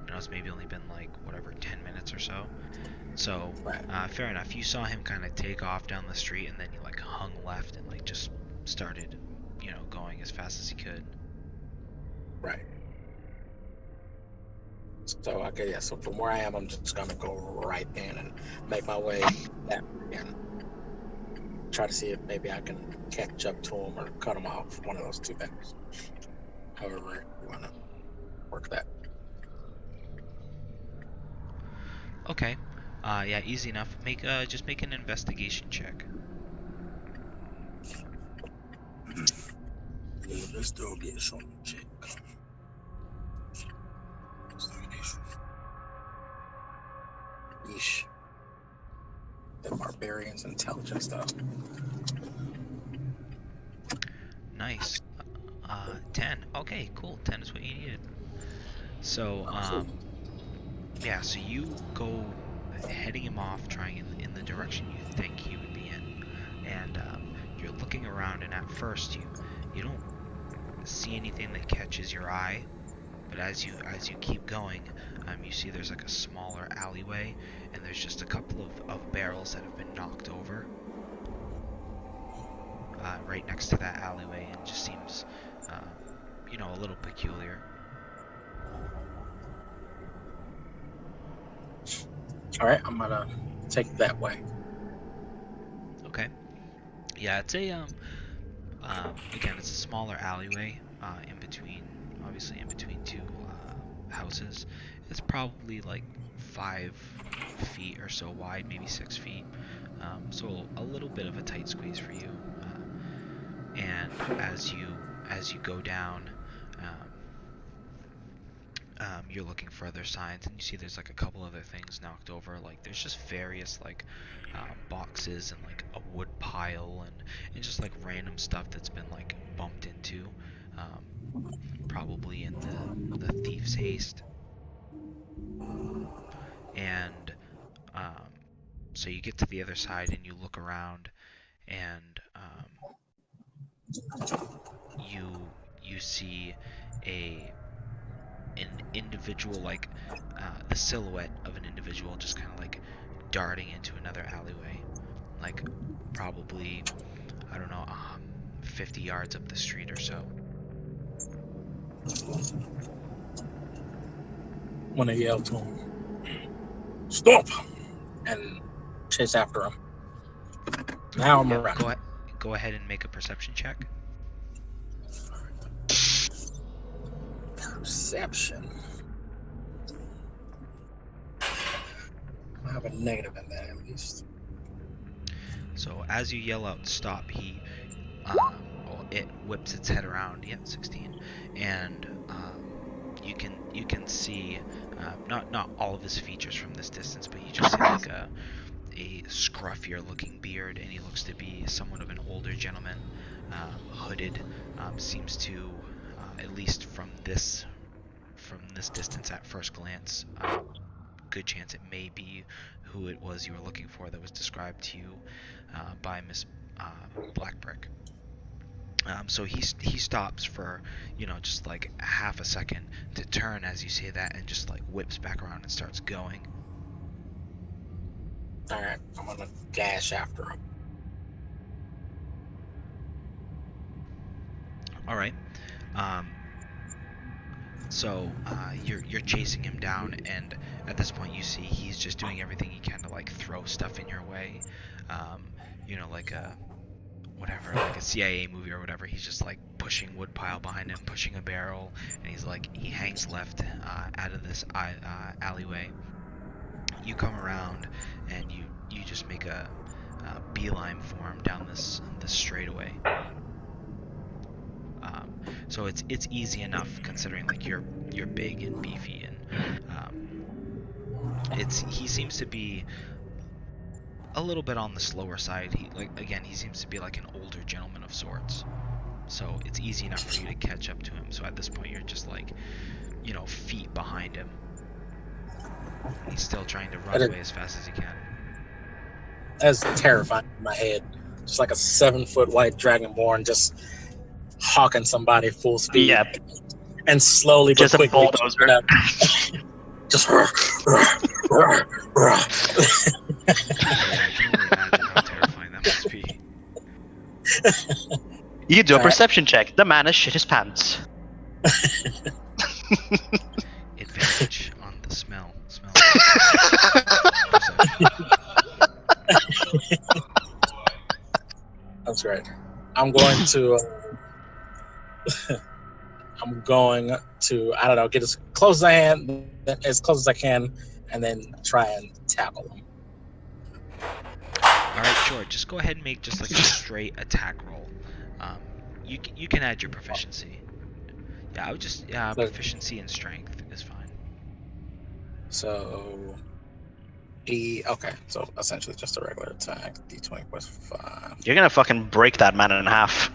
it's maybe only been like whatever 10 minutes or so. So, Right. fair enough. You saw him kind of take off down the street, and then he like hung left and like just started, going as fast as he could. Right. So okay, yeah. So from where I am, I'm just gonna go right in and make my way that way and try to see if maybe I can catch up to him or cut him off. One of those two things. However you wanna work that. Okay. Yeah, easy enough. Just make an investigation check. Let's do get some check. Yeesh. The barbarian's intelligence stuff. Nice. 10. Okay, cool. 10 is what you needed. So, Cool. yeah, so you go heading him off, trying in the direction you think he would be in, and you're looking around, and at first you don't see anything that catches your eye, But as you keep going, you see there's like a smaller alleyway, and there's just a couple of barrels that have been knocked over right next to that alleyway, and just seems, a little peculiar. All right, I'm gonna take that way. Okay. Yeah, it's a again, it's a smaller alleyway obviously in between two houses. It's probably like 5 feet or so wide, maybe 6 feet. So a little bit of a tight squeeze for you. And as you go down, um, you're looking for other signs, and you see there's like a couple other things knocked over. Like there's just various like boxes and like a wood pile and just like random stuff that's been like bumped into, probably in the thief's haste. And um, so you get to the other side and you look around, and you see a an individual, like the silhouette of an individual just kind of like darting into another alleyway, like probably, I don't know, 50 yards up the street or so. I'm gonna yell to him, "Stop!" and chase after him. Now I'm running. Go ahead and make a perception check. Perception. I have a negative in that at least. So as you yell out stop, it whips its head around. Yeah, 16, and you can see not all of his features from this distance, but you just see like a scruffier looking beard, and he looks to be somewhat of an older gentleman, hooded. Seems to, at least from this distance at first glance, good chance it may be who it was you were looking for that was described to you by Miss Blackbrick. So he stops for just like half a second to turn as you say that, and just like whips back around and starts going. All right, I'm gonna dash after him. All right. So you're chasing him down, and at this point you see he's just doing everything he can to like throw stuff in your way, like a whatever, like a CIA movie or whatever. He's just like pushing wood pile behind him, pushing a barrel, and he hangs left out of this alleyway. You come around and you just make a beeline for him down this straightaway. So it's easy enough considering like you're big and beefy, and he seems to be a little bit on the slower side. He seems to be like an older gentleman of sorts. So it's easy enough for you to catch up to him. So at this point you're just like, feet behind him. He's still trying to run away as fast as he can. That's terrifying in my head. Just like a 7-foot white dragonborn just hawking somebody full speed. Yeah. And slowly but Just a quickly. bulldozer. Just Yeah, I can only imagine how terrifying that must be. You do a perception check. The man has shit his pants. Advantage on the smell. That's right. I'm going to I don't know, get as close as I can, and then try and tackle him. All right, sure. Just go ahead and make just like a straight attack roll. You can add your proficiency. Yeah, I would just proficiency and strength is fine. So okay, so essentially just a regular attack. D20 plus 5. You're gonna fucking break that man in half.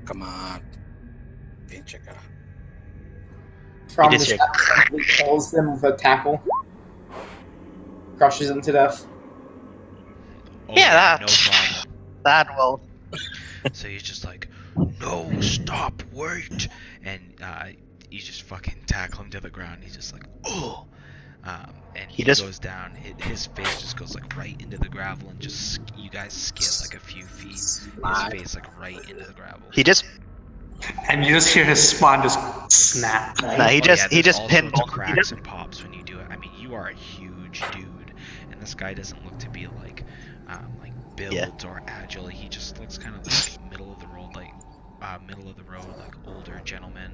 Come on. Pinch it. From did the check. simply kills him with a tackle. Crushes him to death. Oh, Yeah, no problem. that will. So he's just like, No, stop, wait! And you just fucking tackle him to the ground. He's just like, oh! And He he just- goes down. His face just goes like right into the gravel, and just you guys skid like a few feet. His Slide. face like right into the gravel. He just And you just hear his spine just snap. nah, he Oh, just yeah, he there's just all sorts of pinballed. cracks and pops when you do it. I mean, you are a huge dude, and this guy doesn't look to be like built or agile. He just looks kind of like middle of the road, like older gentleman.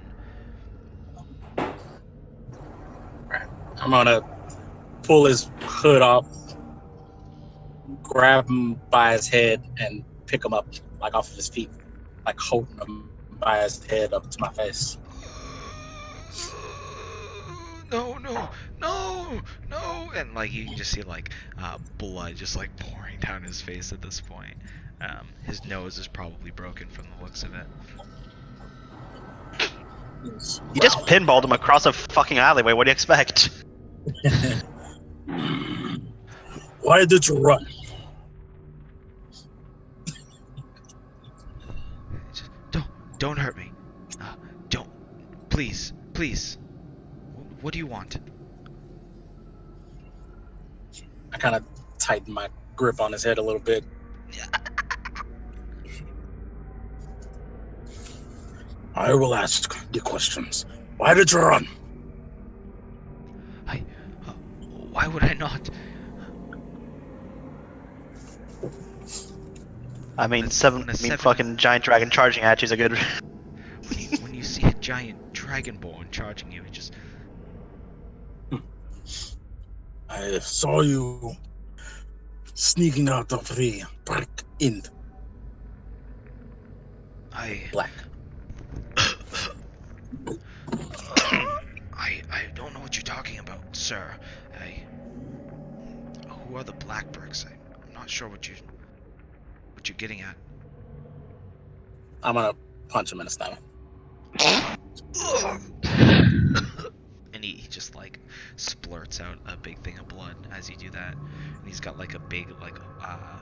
I'm gonna pull his hood off, grab him by his head, and pick him up like off of his feet, like holding him by his head up to my face. No, no, no, no! And like you can just see like blood just like pouring down his face at this point. His nose is probably broken from the looks of it. He just pinballed him across a fucking alleyway. What do you expect? Why did you run? Just, don't hurt me. Don't, please, please. What do you want? I kind of tighten my grip on his head a little bit. I will ask the questions. Why did you run? Why would I not? I mean, When a fucking giant dragon charging at you is a good. when you see a giant dragonborn charging you, it just I saw you sneaking out of the black inn. Black. I don't know what you're talking about, sir. Who are the black bricks? I'm not sure what you're getting at. I'm gonna punch him in the stomach. And he just like splurts out a big thing of blood as you do that, and he's got like a big like a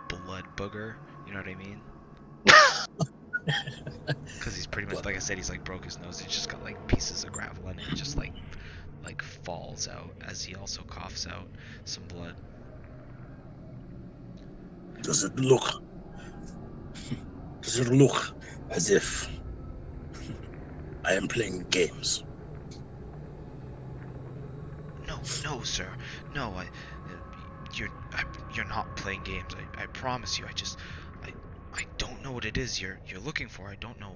blood booger. You know what I mean? Because he's pretty much, like I said, he's like broke his nose. He's just got like pieces of gravel and it just like falls out as he also coughs out some blood. Does it look as if I am playing games? No, sir. No, you're not playing games. I promise you. I don't know what it is you're looking for. I don't know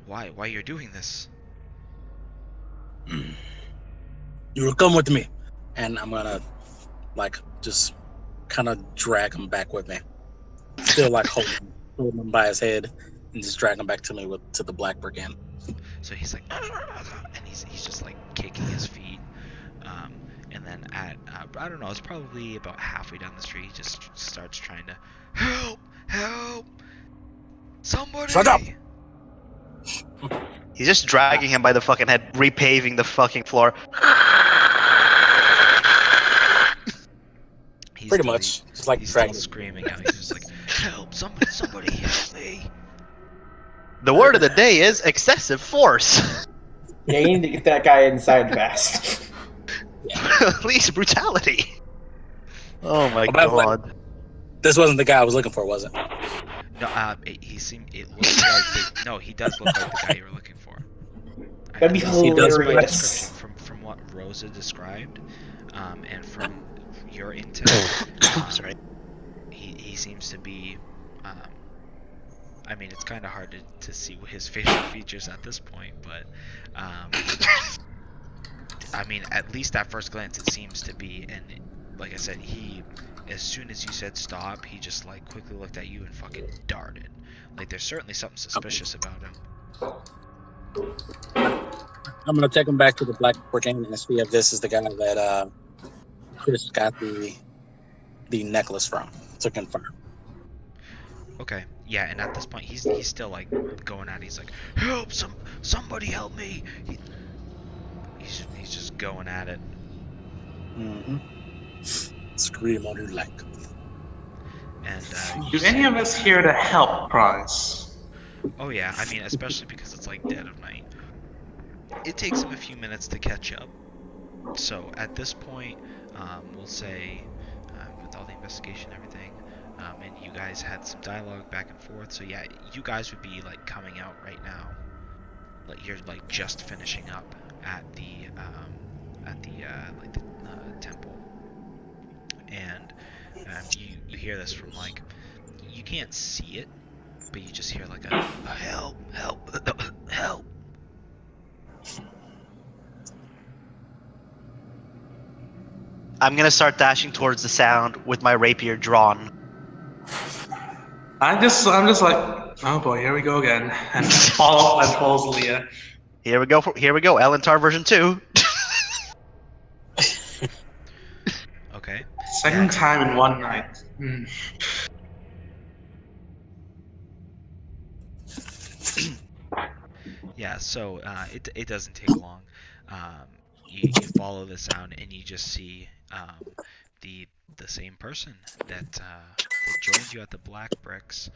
why you're doing this. You will come with me, and I'm gonna like just kind of drag him back with me, still like holding him by his head, and just drag him back to me to the black brick inn. So he's like, and he's just like kicking his feet. And then at I don't know, it's probably about halfway down the street, he just starts trying to help, somebody. Shut up! He's just dragging him by the fucking head, repaving the fucking floor. He's Pretty still- much, just like he's still dragging. screaming out. He's just like, help, somebody help me. The word of the day is excessive force. Yeah, you need to get that guy inside fast. Police brutality. Oh my By the way, god. This wasn't the guy I was looking for, was it? No, it looks like no, he does look like the guy you were looking for. That'd be He does by hilarious. description from what Rosa described, and from your intel. Sorry. He seems to be. I mean, it's kind of hard to see his facial features at this point, but I mean, at least at first glance, it seems to be. And like I said, as soon as you said stop, he just like quickly looked at you and fucking darted. Like there's certainly something suspicious about him. I'm gonna take him back to the black brick inn and see if this is the guy that Chris got the necklace from to confirm. Okay, yeah, and at this point, he's still like going at it. He's like, help, somebody help me. He's just going at it. Mm-hmm. Scream all you like. And Do any of us here to help, Prize? oh yeah, I mean, especially because it's like dead of night. It takes him a few minutes to catch up. So at this point, we'll say, with all the investigation and everything, and you guys had some dialogue back and forth. So yeah, you guys would be like coming out right now. Like you're like just finishing up at the temple, and you hear this from like you can't see it, but you just hear like a help, help, help. I'm gonna start dashing towards the sound with my rapier drawn. I'm just like, oh boy, here we go again, and follows Leah. Here we go. Elantar version 2. Okay. Second time in one night. Yeah, so it doesn't take long. You follow the sound and you just see the same person that joined you at the Black Bricks,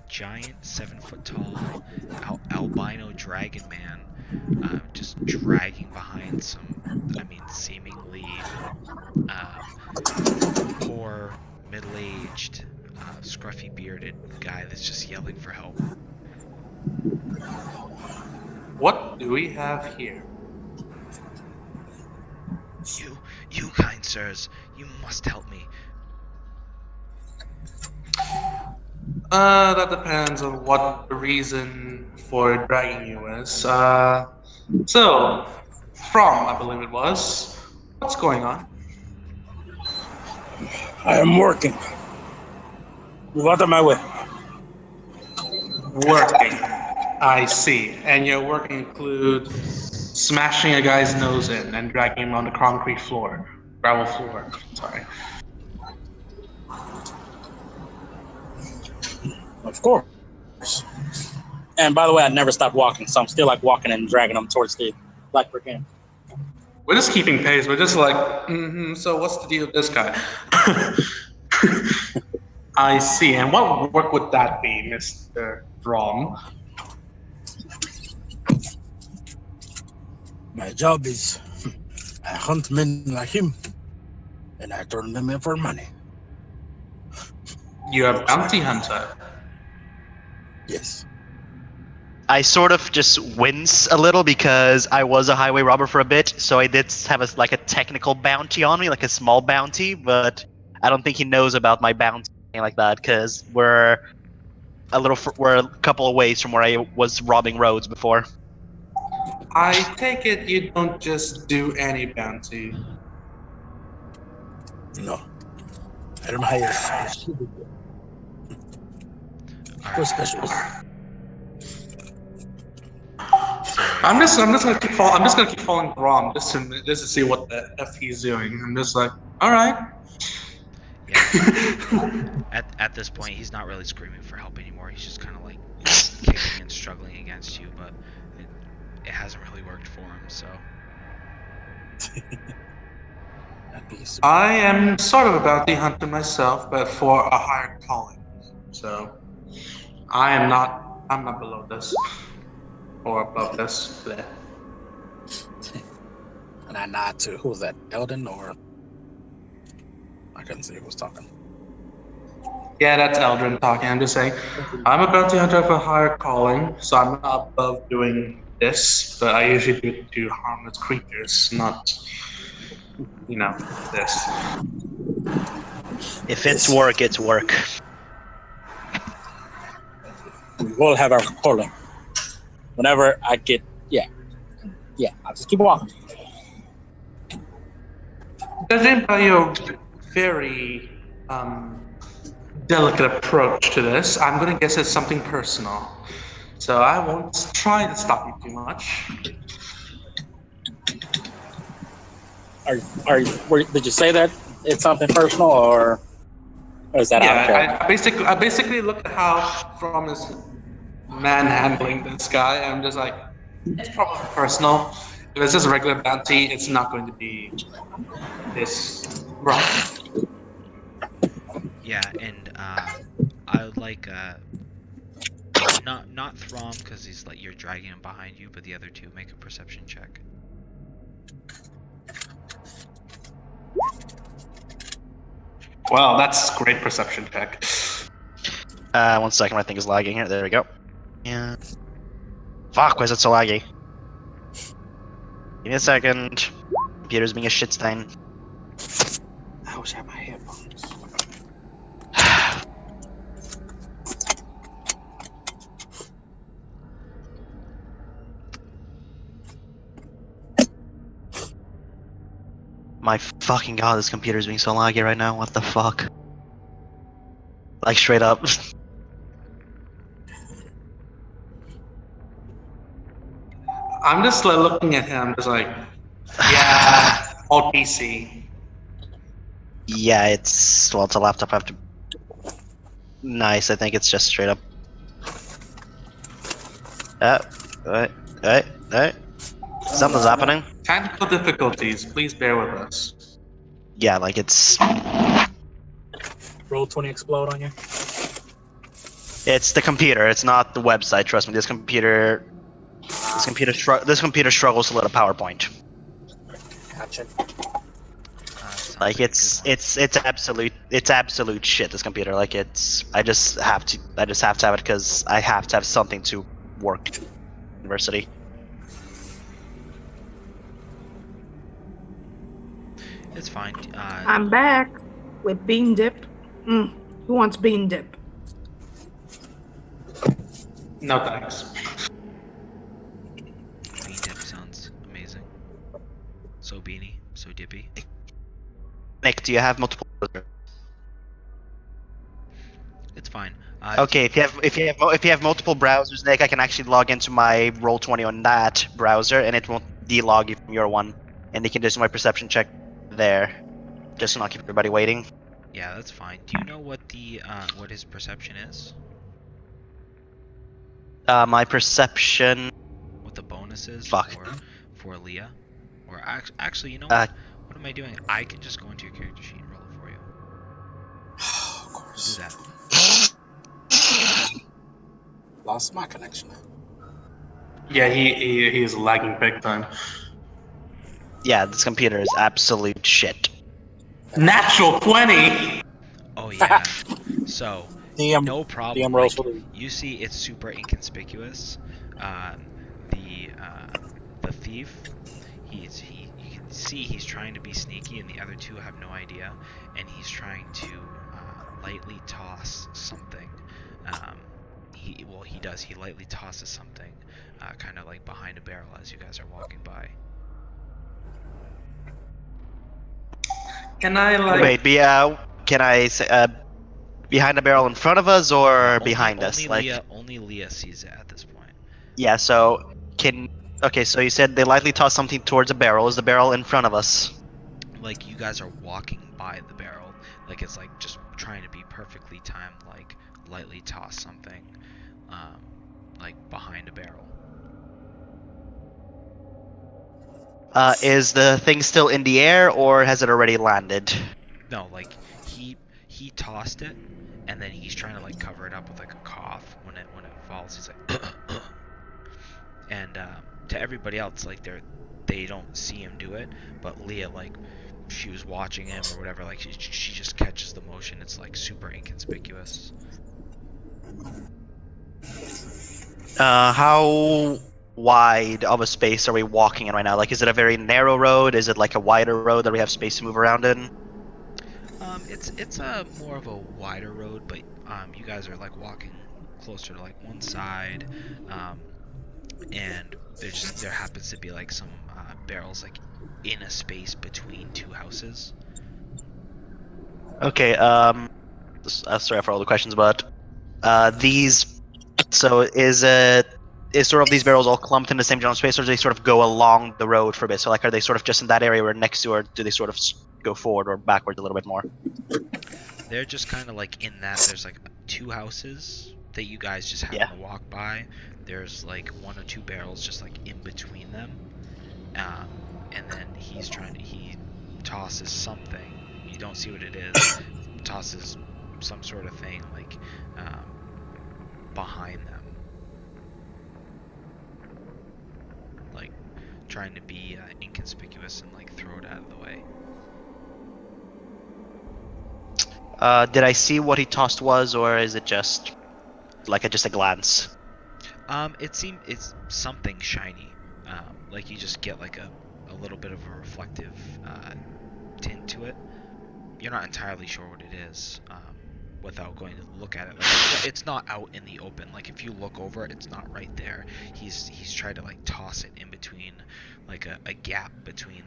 giant 7 foot tall albino dragon man, just dragging behind some, I mean, seemingly um, poor, middle-aged, scruffy bearded guy that's just yelling for help. What do we have here? You kind sirs, you must help me. That depends on what the reason for dragging you is. So, from, I believe it was. What's going on? I am working. Move out of my way. Working. I see. And your work include smashing a guy's nose in and dragging him on the concrete floor. Gravel floor. Sorry. Of course. And by the way, I never stopped walking, so I'm still like walking and dragging them towards the Black Brick Inn. We're just keeping pace. We're just like, so what's the deal with this guy? I see. And what work would that be, Mr. Drom? My job is I hunt men like him, and I turn them in for money. You're a bounty hunter. Yes. I sort of just wince a little because I was a highway robber for a bit, so I did have a technical bounty on me, like a small bounty, but I don't think he knows about my bounty like that because we're a couple of ways from where I was robbing roads before. I take it you don't just do any bounty. No. I don't hire for specialists. I'm just gonna keep following Grom just to see what the f he's doing. I'm just like, all right. Yeah. At this point, he's not really screaming for help anymore. He's just kind of like kicking and struggling against you, but it hasn't really worked for him. So. I am sort of a bounty hunter myself, but for a higher calling. So I'm not below this or above this. Bleh. And I nod to who's that, Eldon, or I couldn't see who was talking. Yeah, that's Eldrin talking. I'm just saying, I'm a bounty hunter of a higher calling, so I'm not above doing this, but I usually do it to harmless creatures, not, this. If it's work, it's work. We all have our calling. Whenever I get, I'll just keep walking. Judging by your very delicate approach to this, I'm gonna guess it's something personal. So I won't try to stop you too much. Did you say that it's something personal, or is that out of character? I basically look at how From is manhandling this guy. I'm just like, it's probably personal. If it's just a regular bounty, it's not going to be this rough. Yeah, and like not Throm because he's like you're dragging him behind you, but the other two make a perception check. Well, that's great perception check. 1 second, my thing is lagging here. There we go. Yeah. Fuck, why is it so laggy? Give me a second. Computer's being a shit stain. I wish I had my headphones. My fucking god, this computer's being so laggy right now. What the fuck? Like, straight up. I'm just like, looking at him, just like, yeah, old PC. Yeah, it's a laptop. I have to. Nice, I think it's just straight up. Alright. Something's happening. Technical difficulties. Please bear with us. Yeah, like it's Roll 20 explode on you. the computer. It's not the website. Trust me. This computer struggles to load a PowerPoint. Gotcha. Like it's absolute shit. This computer. Like I just have to have it because I have to have something to work. University. It's fine. I'm back with bean dip. Who wants bean dip? No thanks. Bean dip sounds amazing. So beanie, so dippy. Nick, do you have multiple? It's fine. Okay, if you have multiple browsers, Nick, I can actually log into my Roll20 on that browser, and it won't delog you from your one, and you can just do my perception check there, just to not keep everybody waiting. Yeah, that's fine. Do you know what the what his perception is? My perception. What the bonus is Fuck. for Leah? Or actually, you know what? Uh, What am I doing? I can just go into your character sheet and roll it for you. Of course. Do that. Lost my connection. Yeah, he is lagging big time. Yeah, this computer is absolute shit. Natural 20. Oh yeah. So DM, no problem. DM rolls Like, for the you see, it's super inconspicuous. The thief. You can see he's trying to be sneaky, and the other two have no idea, and he's trying to lightly toss something. He does. He lightly tosses something, kind of like behind a barrel as you guys are walking by. Can I like? Wait, can I say behind a barrel in front of us or behind us? Like, Only Leah sees it at this point. yeah. So okay. So you said they lightly toss something towards a barrel. Is the barrel in front of us? Like you guys are walking by the barrel, like it's like just trying to be perfectly timed, like lightly toss something, like behind a barrel. Is the thing still in the air or has it already landed? No, like he tossed it, and then he's trying to like cover it up with like a cough when it falls. He's like, and to everybody else, like they don't see him do it, but Leah, like, she was watching him or whatever, like she just catches the motion. It's like super inconspicuous. How wide of a space are we walking in right now? Like, is it a very narrow road? Is it like a wider road that we have space to move around in? It's a more of a wider road, but you guys are like walking closer to like one side, and there happens to be like some barrels like in a space between two houses. Okay. Sorry for all the questions, but is sort of these barrels all clumped in the same general space, or do they sort of go along the road for a bit? So like, are they sort of just in that area we're next to, or do they sort of go forward or backwards a little bit more? They're just kind of like in that. There's like two houses that you guys just happen to walk by. There's like one or two barrels just like in between them, and then he tosses something. You don't see what it is. Tosses some sort of thing like behind them, like trying to be inconspicuous and like throw it out of the way. Did I see what he tossed was, or is it just like just a glance? It's something shiny. Like you just get like a little bit of a reflective tint to it. You're not entirely sure what it is without going to look at it. Like it's not out in the open. Like if you look over it, it's not right there. He's tried to like toss it in between, like a gap between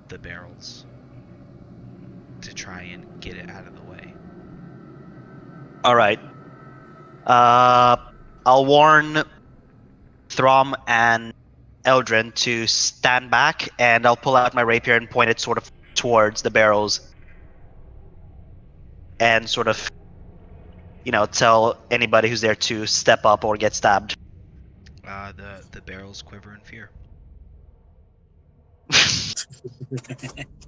the barrels to try and get it out of the way. All right. I'll warn Throm and Eldrin to stand back, and I'll pull out my rapier and point it sort of towards the barrels, and sort of, tell anybody who's there to step up or get stabbed. The barrels quiver in fear. The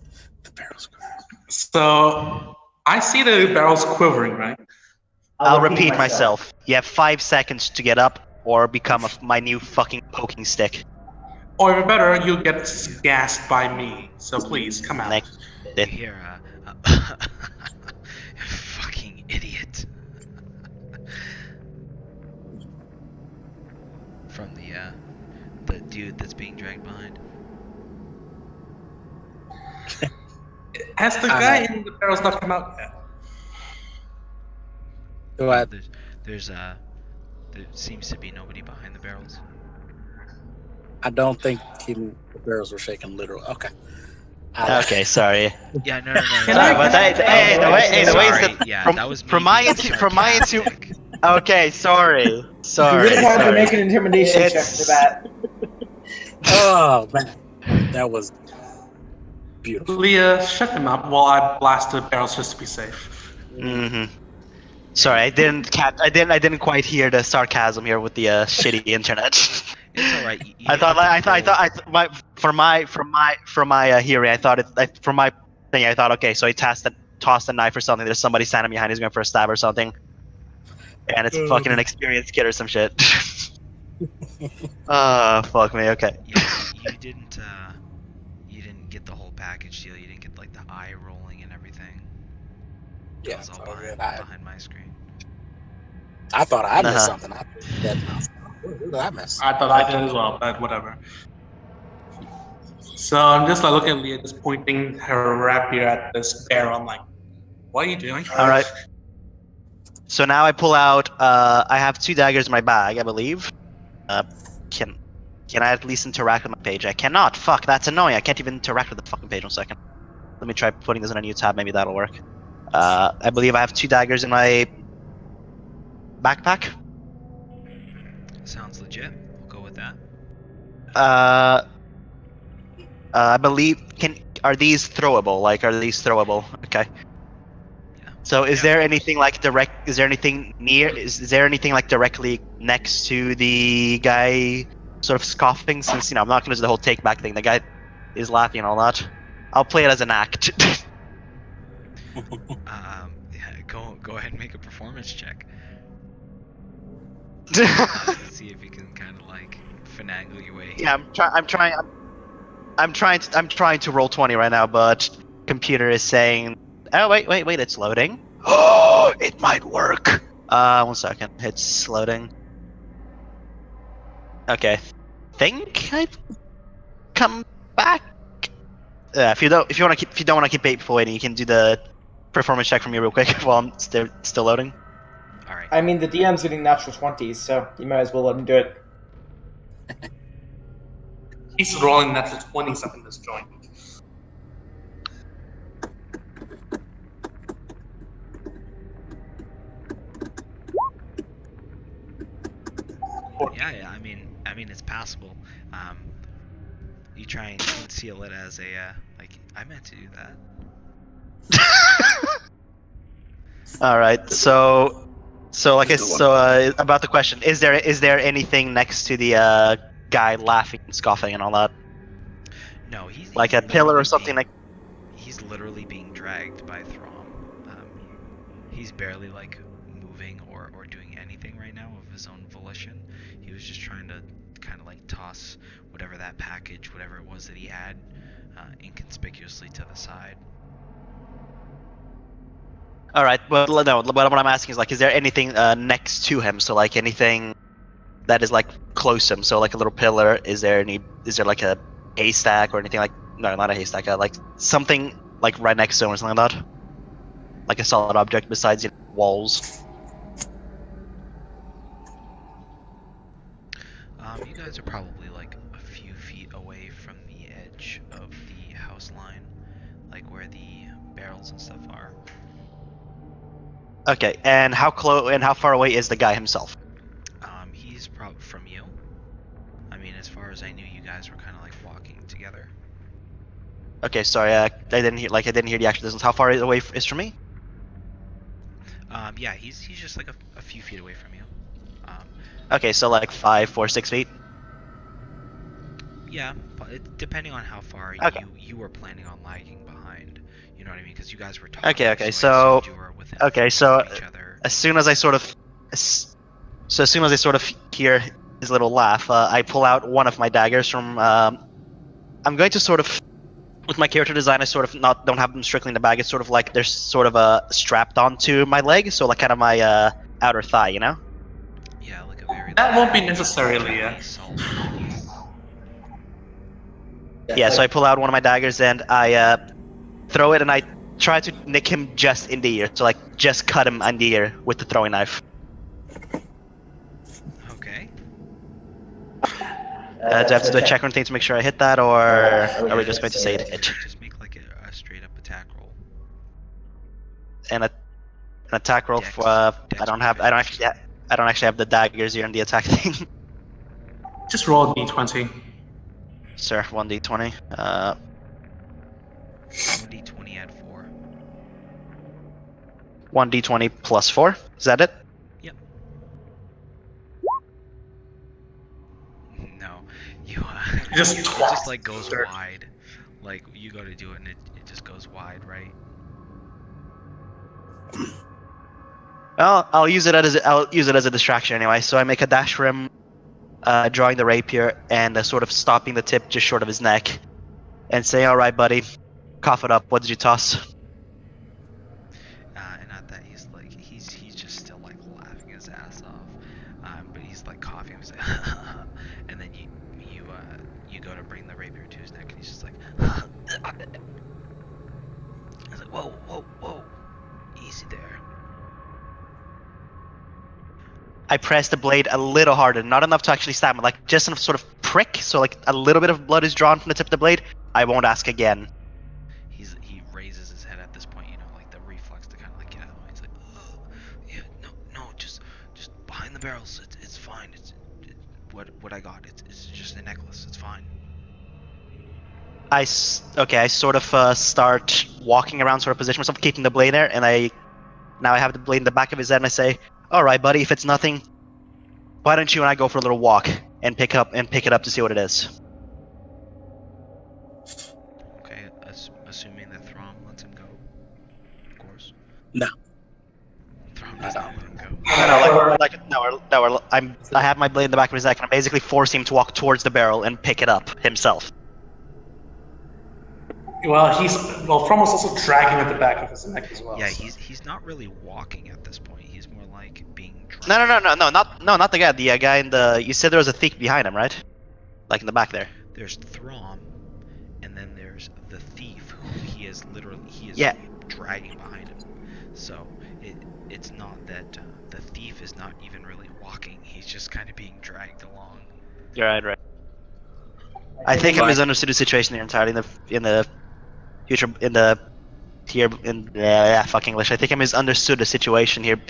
barrel's good. So I see the barrels quivering, right? I'll repeat myself. You have 5 seconds to get up or become my new fucking poking stick. Or even better, you'll get gassed by me. So please, come out. Next. You hear fucking idiot from the dude that's being dragged behind. Has the guy in the barrels not come out yet? Do I? There seems to be nobody behind the barrels. I don't think the barrels were shaking literally. Okay. Okay, sorry. Yeah, no. Sorry, but the way Sorry, that yeah, that was me from my being from my sarcastic. Okay, sorry. You really have to make an intimidation check for that. Oh man, that was beautiful. Leah, shut them up while I blast the barrels just to be safe. Mm-hmm. Sorry, I didn't quite hear the sarcasm here with the shitty internet. It's all right. From my hearing, from my thing, I thought, okay, so he tossed a knife or something. There's somebody standing behind, he's going for a stab or something, and it's fucking an experienced kid or some shit. Fuck me. Okay. Yeah, you didn't get the whole package deal. You didn't get like the eye rolling and everything. That was all behind my screen. I thought I missed something. What did I miss? I thought I did as well, but whatever. So I'm just like looking at Leah, just pointing her rapier at this barrel. I'm like, what are you doing? All right. So now I pull out. I have 2 daggers in my bag, I believe. Can I at least interact with my page? I cannot. Fuck, that's annoying. I can't even interact with the fucking page. 1 second. Let me try putting this in a new tab. Maybe that'll work. I believe I have 2 daggers in my backpack. Sounds legit. We'll go with that. I believe. Are these throwable? Are these throwable? Okay. Yeah. So is there anything like direct? Is there anything near? Is there anything like directly next to the guy, sort of scoffing? Since I'm not going to do the whole take back thing. The guy is laughing and all that. I'll play it as an act. Yeah, go ahead and make a performance check. See if you can kind of like finagle your way. Yeah, I'm trying to roll 20 right now, but computer is saying, oh wait, it's loading. Oh, it might work. 1 second, it's loading. Okay, think I've come back. If you don't want to keep people waiting, you can do the performance check for me real quick while I'm still loading. All right. I mean, the DM's getting natural 20s, so you might as well let him do it. He's rolling natural 20s up in this joint. Yeah. I mean, it's passable. You try and conceal it as a like. I meant to do that. All right, so about the question, is there anything next to the guy laughing and scoffing and all that? No, he's Like a pillar or something like. He's literally being dragged by Throm. He's barely like moving moving or doing anything right now of his own volition. He was just trying to kind of like toss whatever that package, whatever it was that he had, inconspicuously to the side. All right, well, no. What I'm asking is like, is there anything next to him? So like anything that is like close to him. So like a little pillar. Is there like a haystack or anything like? No, not a haystack. Like something like right next to him or something like that. Like a solid object besides walls. You guys are probably like a few feet away from the edge of the house line, like where the barrels and stuff are. Okay, and how close and how far away is the guy himself? He's probably from you. I mean, as far as I knew, you guys were kind of like walking together. Okay, sorry, I didn't hear the actual distance. How far away is from me? Yeah, he's just like a few feet away from you. Okay, so like 5, 4, 6 feet. Yeah, but depending on how far Okay. you were planning on lagging behind. You know what I mean? Because you guys were talking. Okay, so I assumed you were within a few feet so of each other. as soon as I sort of hear his little laugh, I pull out one of my daggers from. I'm going to sort of, with my character design, I sort of don't have them strictly in the bag. It's sort of like they're sort of strapped onto my leg, so like kind of my outer thigh, you know. Yeah, like a very. That like, won't be necessarily gently solid knife. Yeah, so I pull out one of my daggers and I throw it, and I try to nick him just in the ear, so like just cut him in the ear with the throwing knife. Okay. Do I have to do a check or anything to make sure I hit that, or are we just going to say it hit? Just make like a straight up attack roll. And an attack roll. Dex- I Dex don't actually have the daggers here in the attack thing. Just roll a d20. Sir, 1d20. 1d20 add 4. 1d20 plus 4. Is that it? Yep. No, you it just like goes wide. Like you go to do it and it just goes wide, right? Well, I'll use it as a distraction anyway. So I make a dash for him, drawing the rapier and sort of stopping the tip just short of his neck, and say, "All right, buddy, cough it up. What did you toss?" And at that he's just still like laughing his ass off, but he's like coughing. He's like, and then you go to bring the rapier to his neck, and he's just like, I was like, whoa, easy there. I press the blade a little harder, not enough to actually stab him, like just enough sort of prick, so like a little bit of blood is drawn from the tip of the blade. I won't ask again. He raises his head at this point, like the reflex to kind of like get out of the way. He's like, yeah, no, just behind the barrels. It's fine. What I got. It's just a necklace. It's fine. I sort of start walking around, sort of position myself, keeping the blade there, and now I have the blade in the back of his head, and I say, "All right, buddy, if it's nothing, why don't you and I go for a little walk and pick it up to see what it is?" Okay, assuming that Throm lets him go, of course. No. Throm does not let him go. I have my blade in the back of his neck, and I'm basically forcing him to walk towards the barrel and pick it up himself. Well, From was also dragging at the back of his neck as well. Yeah, so. he's not really walking at this point. He's more like being dragged. No, not the guy. The guy in the. You said there was a thief behind him, right? Like in the back there. There's Throm, and then there's the thief who he is Yeah. dragging behind him. So it's not that the thief is not even really walking. He's just kind of being dragged along. You're right. I think I misunderstood the situation here entirely in the fucking English. I think I misunderstood the situation here.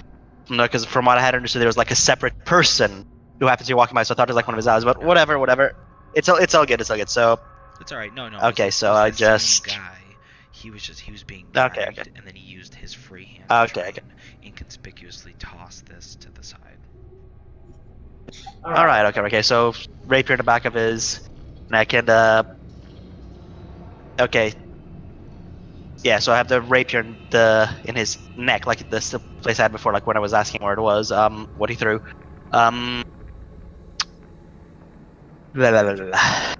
No, because from what I had understood, there was like a separate person who happened to be walking by, so I thought it was like one of his eyes. But whatever. It's all good. So It's all right. No. Okay, it's so the I same just- guy. He was being dragged, Okay. and then he used his free hand to Okay. try and inconspicuously toss this to the side. all right. Okay. So rapier in the back of his neck, and okay. Yeah, so I have the rapier in his neck, like the place I had before, like when I was asking where it was, what he threw. Blah, blah, blah, blah.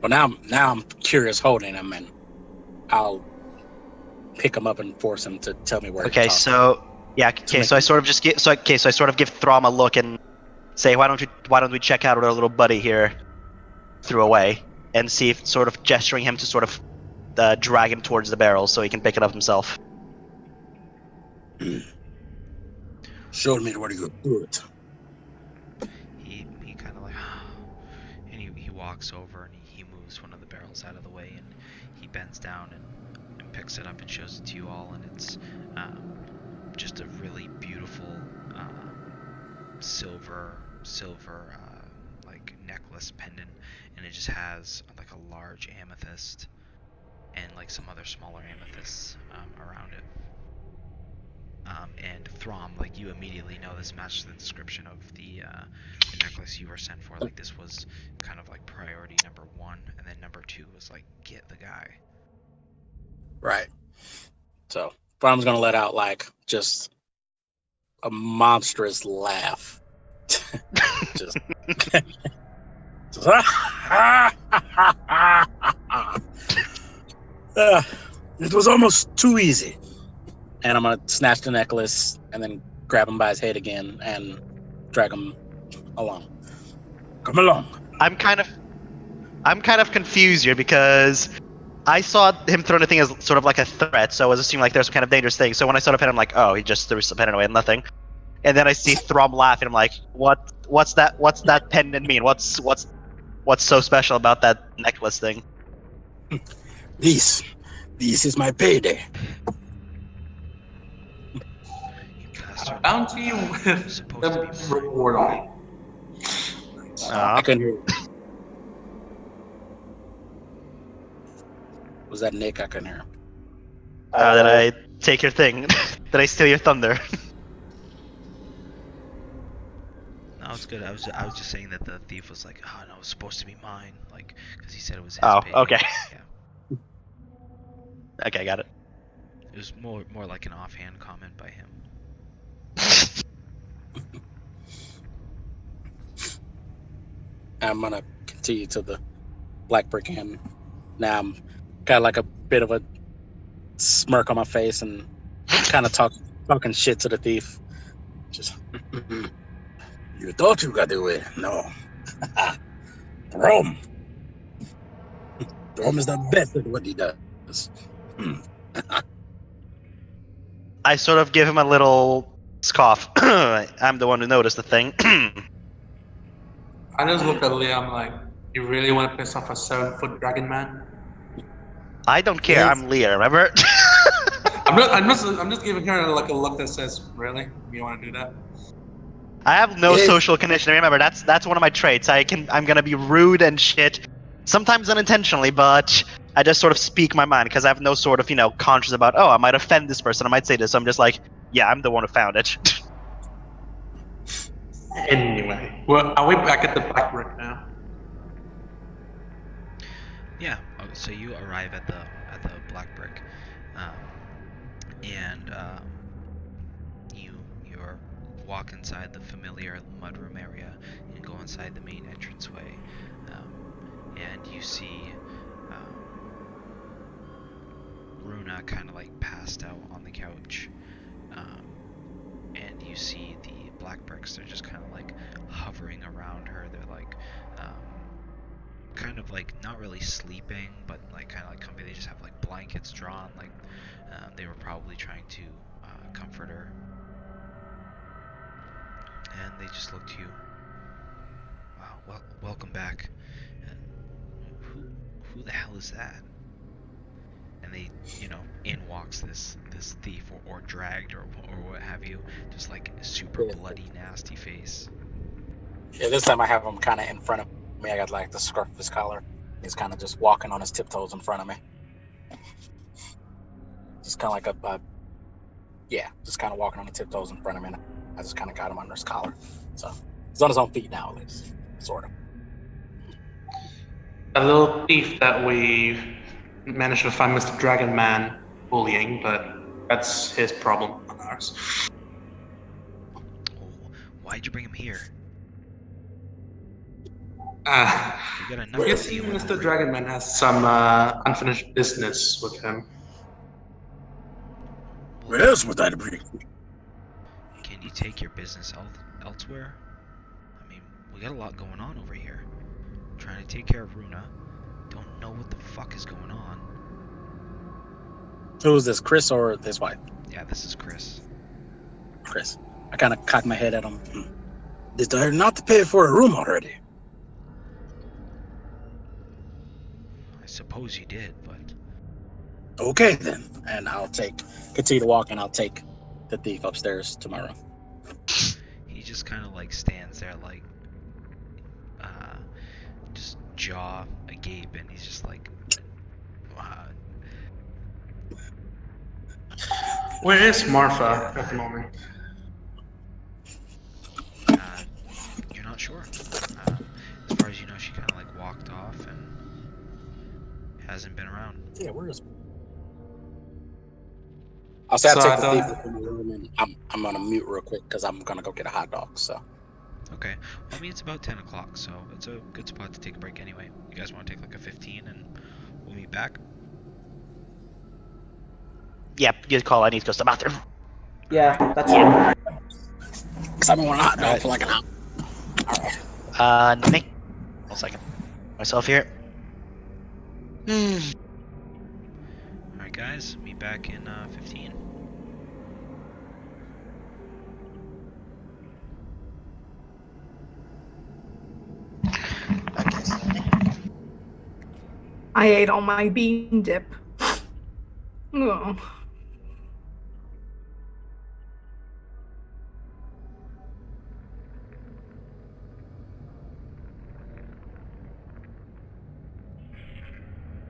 Well, now I'm curious holding him, and I'll pick him up and force him to tell me where Okay, to talk. so yeah, okay, so I sort of just give so I sort of give Throm a look and say, why don't we check out what our little buddy here threw away and see if sort of gesturing him to sort of drag him towards the barrel so he can pick it up himself. Show me where you do it. He kind of like, and he walks over and he moves one of the barrels out of the way and he bends down and picks it up and shows it to you all, and it's just a really beautiful silver like necklace pendant, and it just has like a large amethyst and like some other smaller amethysts around it. And Throm, like you immediately know this matches the description of the necklace you were sent for. Like this was kind of like priority number 1, and then number 2 was like get the guy. Right. So Brom's gonna let out like just a monstrous laugh. just it was almost too easy. And I'm gonna snatch the necklace and then grab him by his head again and drag him along. Come along. I'm kind of confused here because I saw him throw the thing as sort of like a threat, so I was assuming like there's some kind of dangerous thing. So when I saw the pen, I'm like, oh, he just threw some pen away and nothing. And then I see Throm laugh, and I'm like, what's that pendant mean? What's so special about that necklace thing? This is my payday. You bastard. Bounty with Supposed to be the mine. reward on it. I couldn't hear you. Was that Nick? I couldn't hear him. Did I take your thing? Did I steal your thunder? No, it's good. I was just saying that the thief was like, oh no, it's supposed to be mine, like because he said it was his. Oh, pay. okay. Yeah. Okay, got it. It was more like an offhand comment by him. I'm gonna continue to the Black Brick Inn. Now I'm got like a bit of a smirk on my face and kind of talking shit to the thief. Just you thought you got away? No. Rome. Rome is the best at what he does. I sort of give him a little scoff. I'm the one who noticed the thing. I just look at Liam like, you really want to piss off a 7-foot dragon man? I don't care. Yes. I'm Lear, remember? I'm just giving her like a look that says, really? You want to do that? I have no Yes. social conditioning. Remember, that's one of my traits. I'm gonna be rude and shit, sometimes unintentionally, but I just sort of speak my mind because I have no sort of conscience about. Oh, I might offend this person. I might say this. So I'm just like, yeah, I'm the one who found it. Anyway, well, are we back at the Black Brick now? Yeah. So you arrive at the Black Brick, and you walk inside the familiar mudroom area and go inside the main entranceway, and you see Runa kind of like passed out on the couch, and you see the Black Bricks. They're just kind of like hovering around her. They're like kind of like not really sleeping, but like kind of like comfy. They just have like blankets drawn, like they were probably trying to comfort her. And they just look to you. Wow, welcome back. And who the hell is that? And they, in walks this thief or dragged or what have you, just like super bloody, nasty face. Yeah, this time I have him kind of in front of me. I got like the scruff of his collar. He's kind of just walking on his tiptoes in front of me. Just kind of like just kind of walking on the tiptoes in front of me. And I just kind of got him under his collar. So he's on his own feet now, at least, sort of. A little thief that we managed to find Mr. Dragon Man bullying, but that's his problem, not ours. Oh, why'd you bring him here? We got enough I'm to guessing deal with Mr. already. Dragonman has some unfinished business with him. Well, What else would that be? can you take your business elsewhere? I mean, we got a lot going on over here. Trying to take care of Runa. Don't know what the fuck is going on. Who is this, Chris or his wife? Yeah, this is Chris. Chris. I kind of cock my head at him. Did I not to pay for a room already? I suppose you did, but Okay then, and continue to walk, and I'll take the thief upstairs to my room. he just kind of like stands there like, just jaw agape, and he's just like, Where is Martha at the moment? you're not sure. As far as you know, she kind of like walked off and hasn't been around. Yeah, where is? I'll say I So take I the thief don't. to my room, and I'm gonna mute real quick because I'm gonna go get a hot dog. So Okay. Well, I mean, it's about 10 o'clock, so it's a good spot to take a break anyway. You guys want to take like a 15 and we'll meet back? Yep, good call. I need to go to the bathroom. Yeah, that's fine. because I've been wanting a hot dog Alright. for like an hour. All right. Nick. 1 second. Myself here. Alright, guys, meet back in 15. I ate all my bean dip. Oh.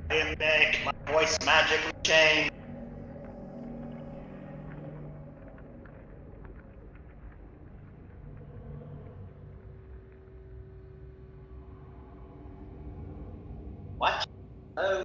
I am Nick. My voice magically changed. What? Oh.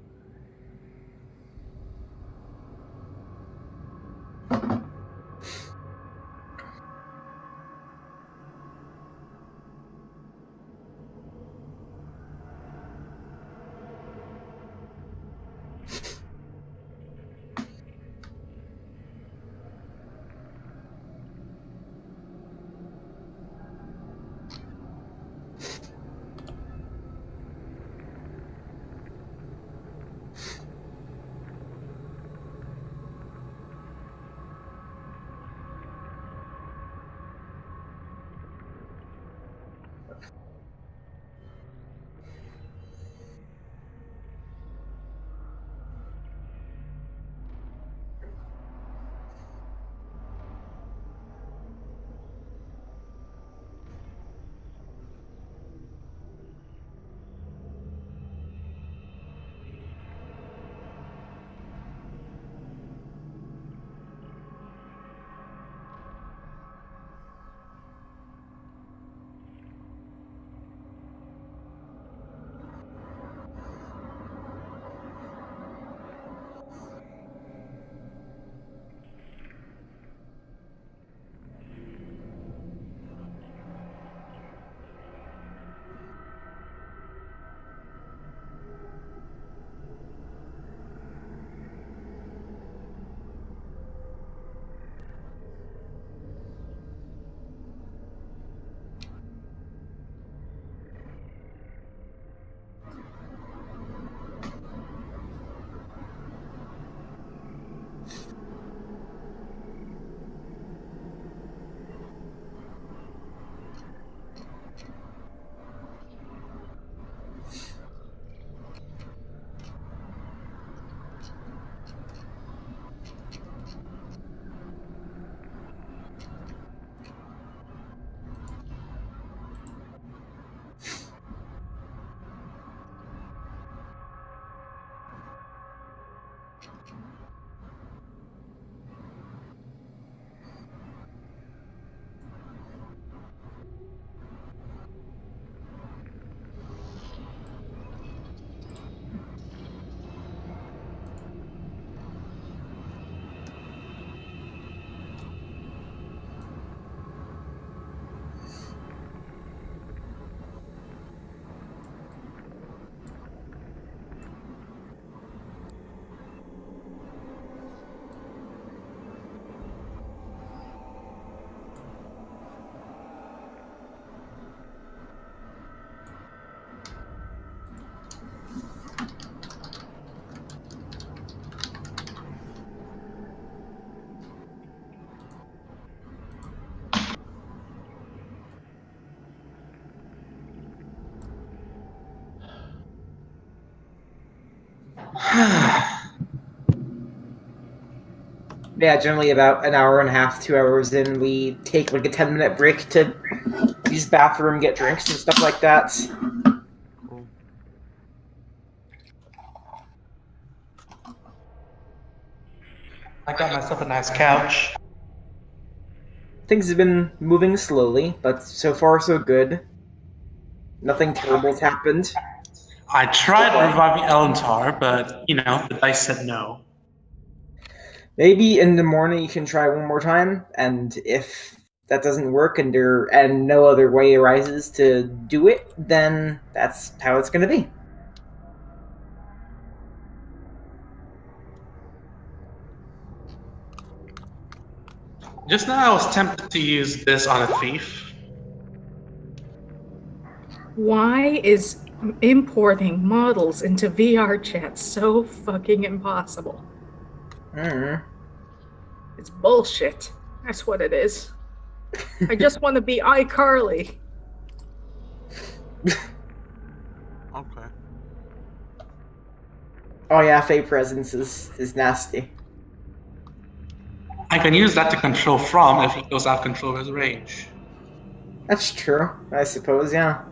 Yeah, generally about an hour and a half, 2 hours in, we take like a 10-minute break to use the bathroom, get drinks and stuff like that. Cool. I got myself a nice couch. Things have been moving slowly, but so far so good. Nothing terrible's happened. I tried reviving Elentar, but, the dice said no. Maybe in the morning you can try one more time, and if that doesn't work and no other way arises to do it, then that's how it's going to be. Just now I was tempted to use this on a thief. Why is importing models into VR chat so fucking impossible? It's bullshit. That's what it is. I just want to be iCarly. Okay. Oh yeah, Fey presence is nasty. I can use that to control From if he goes out of control of his rage. That's true, I suppose, yeah.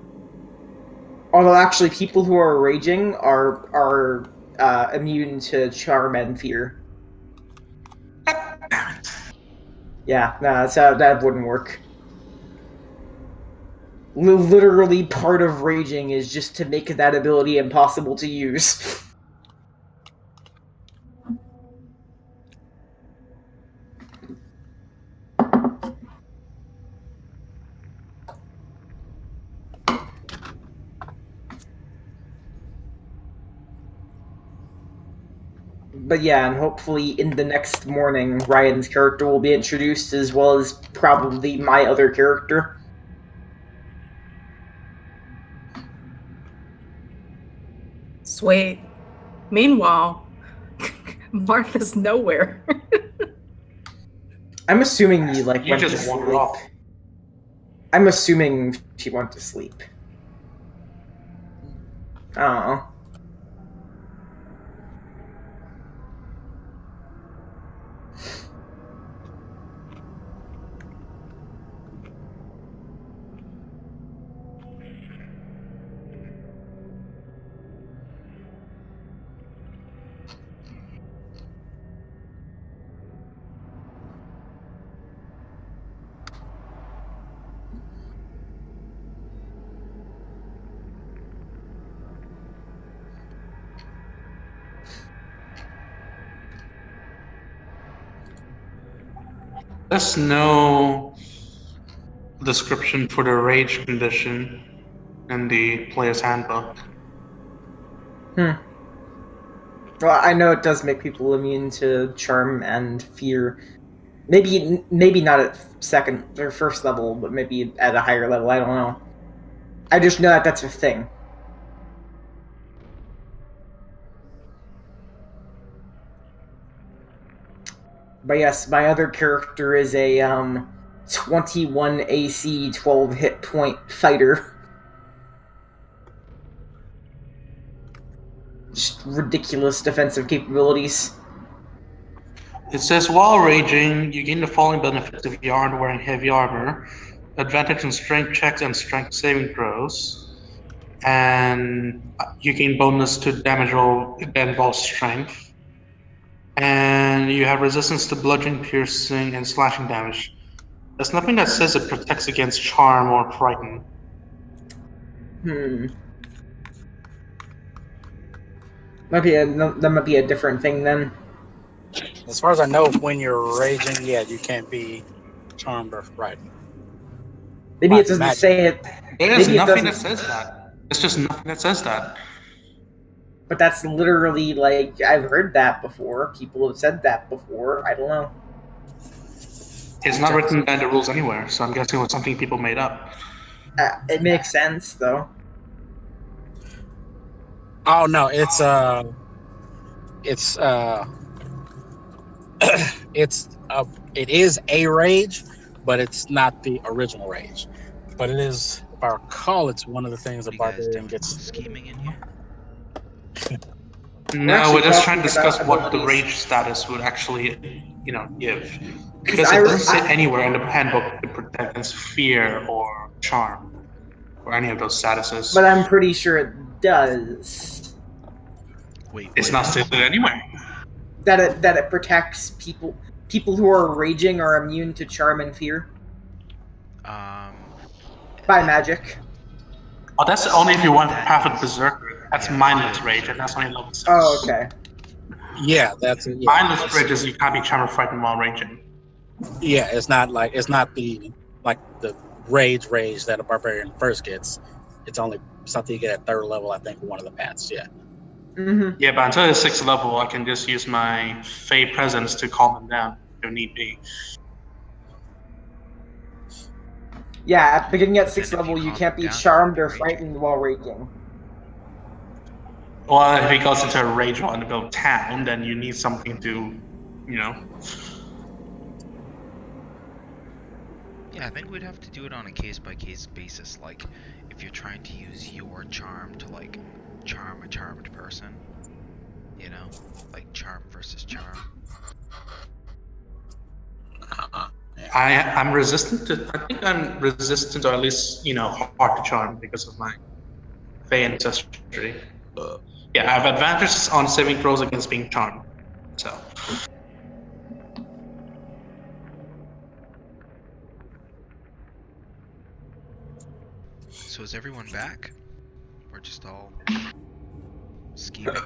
Although actually people who are raging are immune to charm and fear. Damn it. Yeah, no, that wouldn't work. Literally part of raging is just to make that ability impossible to use. But yeah, and hopefully in the next morning, Ryan's character will be introduced, as well as probably my other character. Sweet. Meanwhile, Martha's nowhere. I'm assuming you You went just to wander sleep. off. I'm assuming she went to sleep. I don't know. There's no description for the rage condition in the player's handbook. Well, I know it does make people immune to charm and fear. Maybe not at second or first level, but maybe at a higher level. I don't know. I just know that that's a thing. But yes, my other character is a 21 AC, 12 hit point fighter. Just ridiculous defensive capabilities. It says, while raging, you gain the following benefits if you aren't wearing heavy armor. Advantage in strength checks and strength saving throws. And you gain bonus to damage roll that involves strength. And you have resistance to bludgeoning, piercing, and slashing damage. There's nothing that says it protects against charm or frighten. That might be a different thing then. As far as I know, when you're raging, yeah, you can't be charmed or frightened. Maybe it doesn't Magic. say it. There's Maybe it nothing that doesn't. says that. It's just nothing that says that. But that's literally I've heard that before. People have said that before. I don't know. It's not written down in the rules anywhere, so I'm guessing it was something people made up. It makes sense though. Oh no, it is a rage, but it's not the original rage. But it is, if I recall, it's one of the things What the are you guys barbarian doing? gets. Scheming in here? No, actually we're just talking trying to discuss about what the abilities. rage status would actually give. Because Because it doesn't say anywhere in the handbook to protect against fear or charm or any of those statuses. But I'm pretty sure it does. Wait, It's what? not stated anywhere. That it protects people who are raging are immune to charm and fear by magic. Oh, that's only if you want half a berserker. That's Yeah, mindless yeah, rage, and that's only level 6. Oh, okay. Yeah, that's Mindless rage is you can't be charmed or frightened while raging. Yeah, it's not the rage that a barbarian first gets. It's only something you get at 3rd level, I think, for one of the paths. Yeah. Mm-hmm. Yeah, but until the 6th level, I can just use my Fey presence to calm them down if need be. Yeah, beginning at But then 6th if level, you you calm can't them be down, charmed they'll or be raging. frightened while raging. Well, if he goes into a rage while in the middle of town, then you need something to, Yeah, I think we'd have to do it on a case-by-case basis. Like, if you're trying to use your charm to, like, charm a charmed person, you know? Like, charm versus charm. I'm resistant to. I think I'm resistant, or at least hard to charm because of my Fey ancestry. Yeah, I have advantages on saving throws against being charmed. So So is everyone back? We're just all scheming?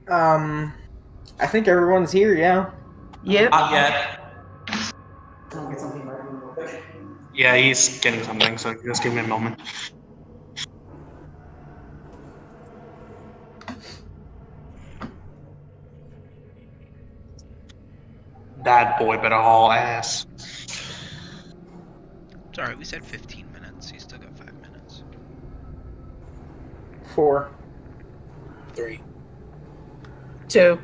I think everyone's here, yeah. Yep. not yet. Yeah, he's getting something. So just give me a moment. That boy better haul ass. It's alright, we said 15 minutes. You still got 5 minutes. 4. 3. 2.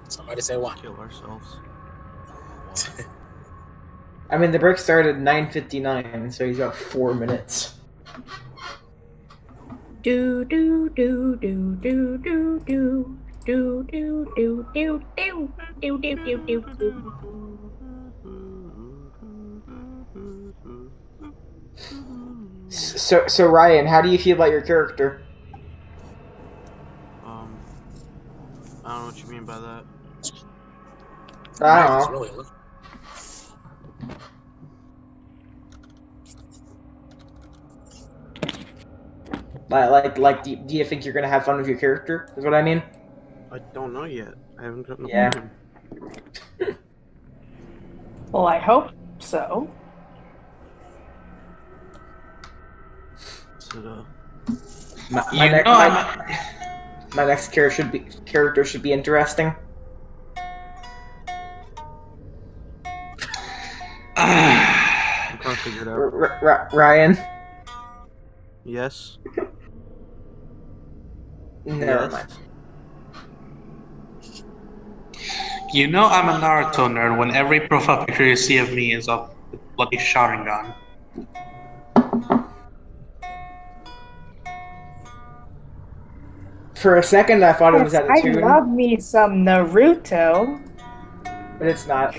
Somebody say 1. Kill ourselves. I mean, the break started at 9:59, so he's got 4 minutes. Do do do do do do do do do do do do do do do do. So Ryan, how do you feel about your character? I don't know what you mean by that. I Nice, don't know. really. Do you think you're gonna have fun with your character? Is what I mean. I don't know yet. I haven't gotten a Yeah. plan. Well, I hope so. So, My next character should be interesting. I'm trying to figure it out. Ryan. Yes. Never mind. I'm a Naruto nerd when every profile picture you see of me is of the bloody Sharingan. For a second, I thought it was out of I tune, love me some Naruto. but it's not.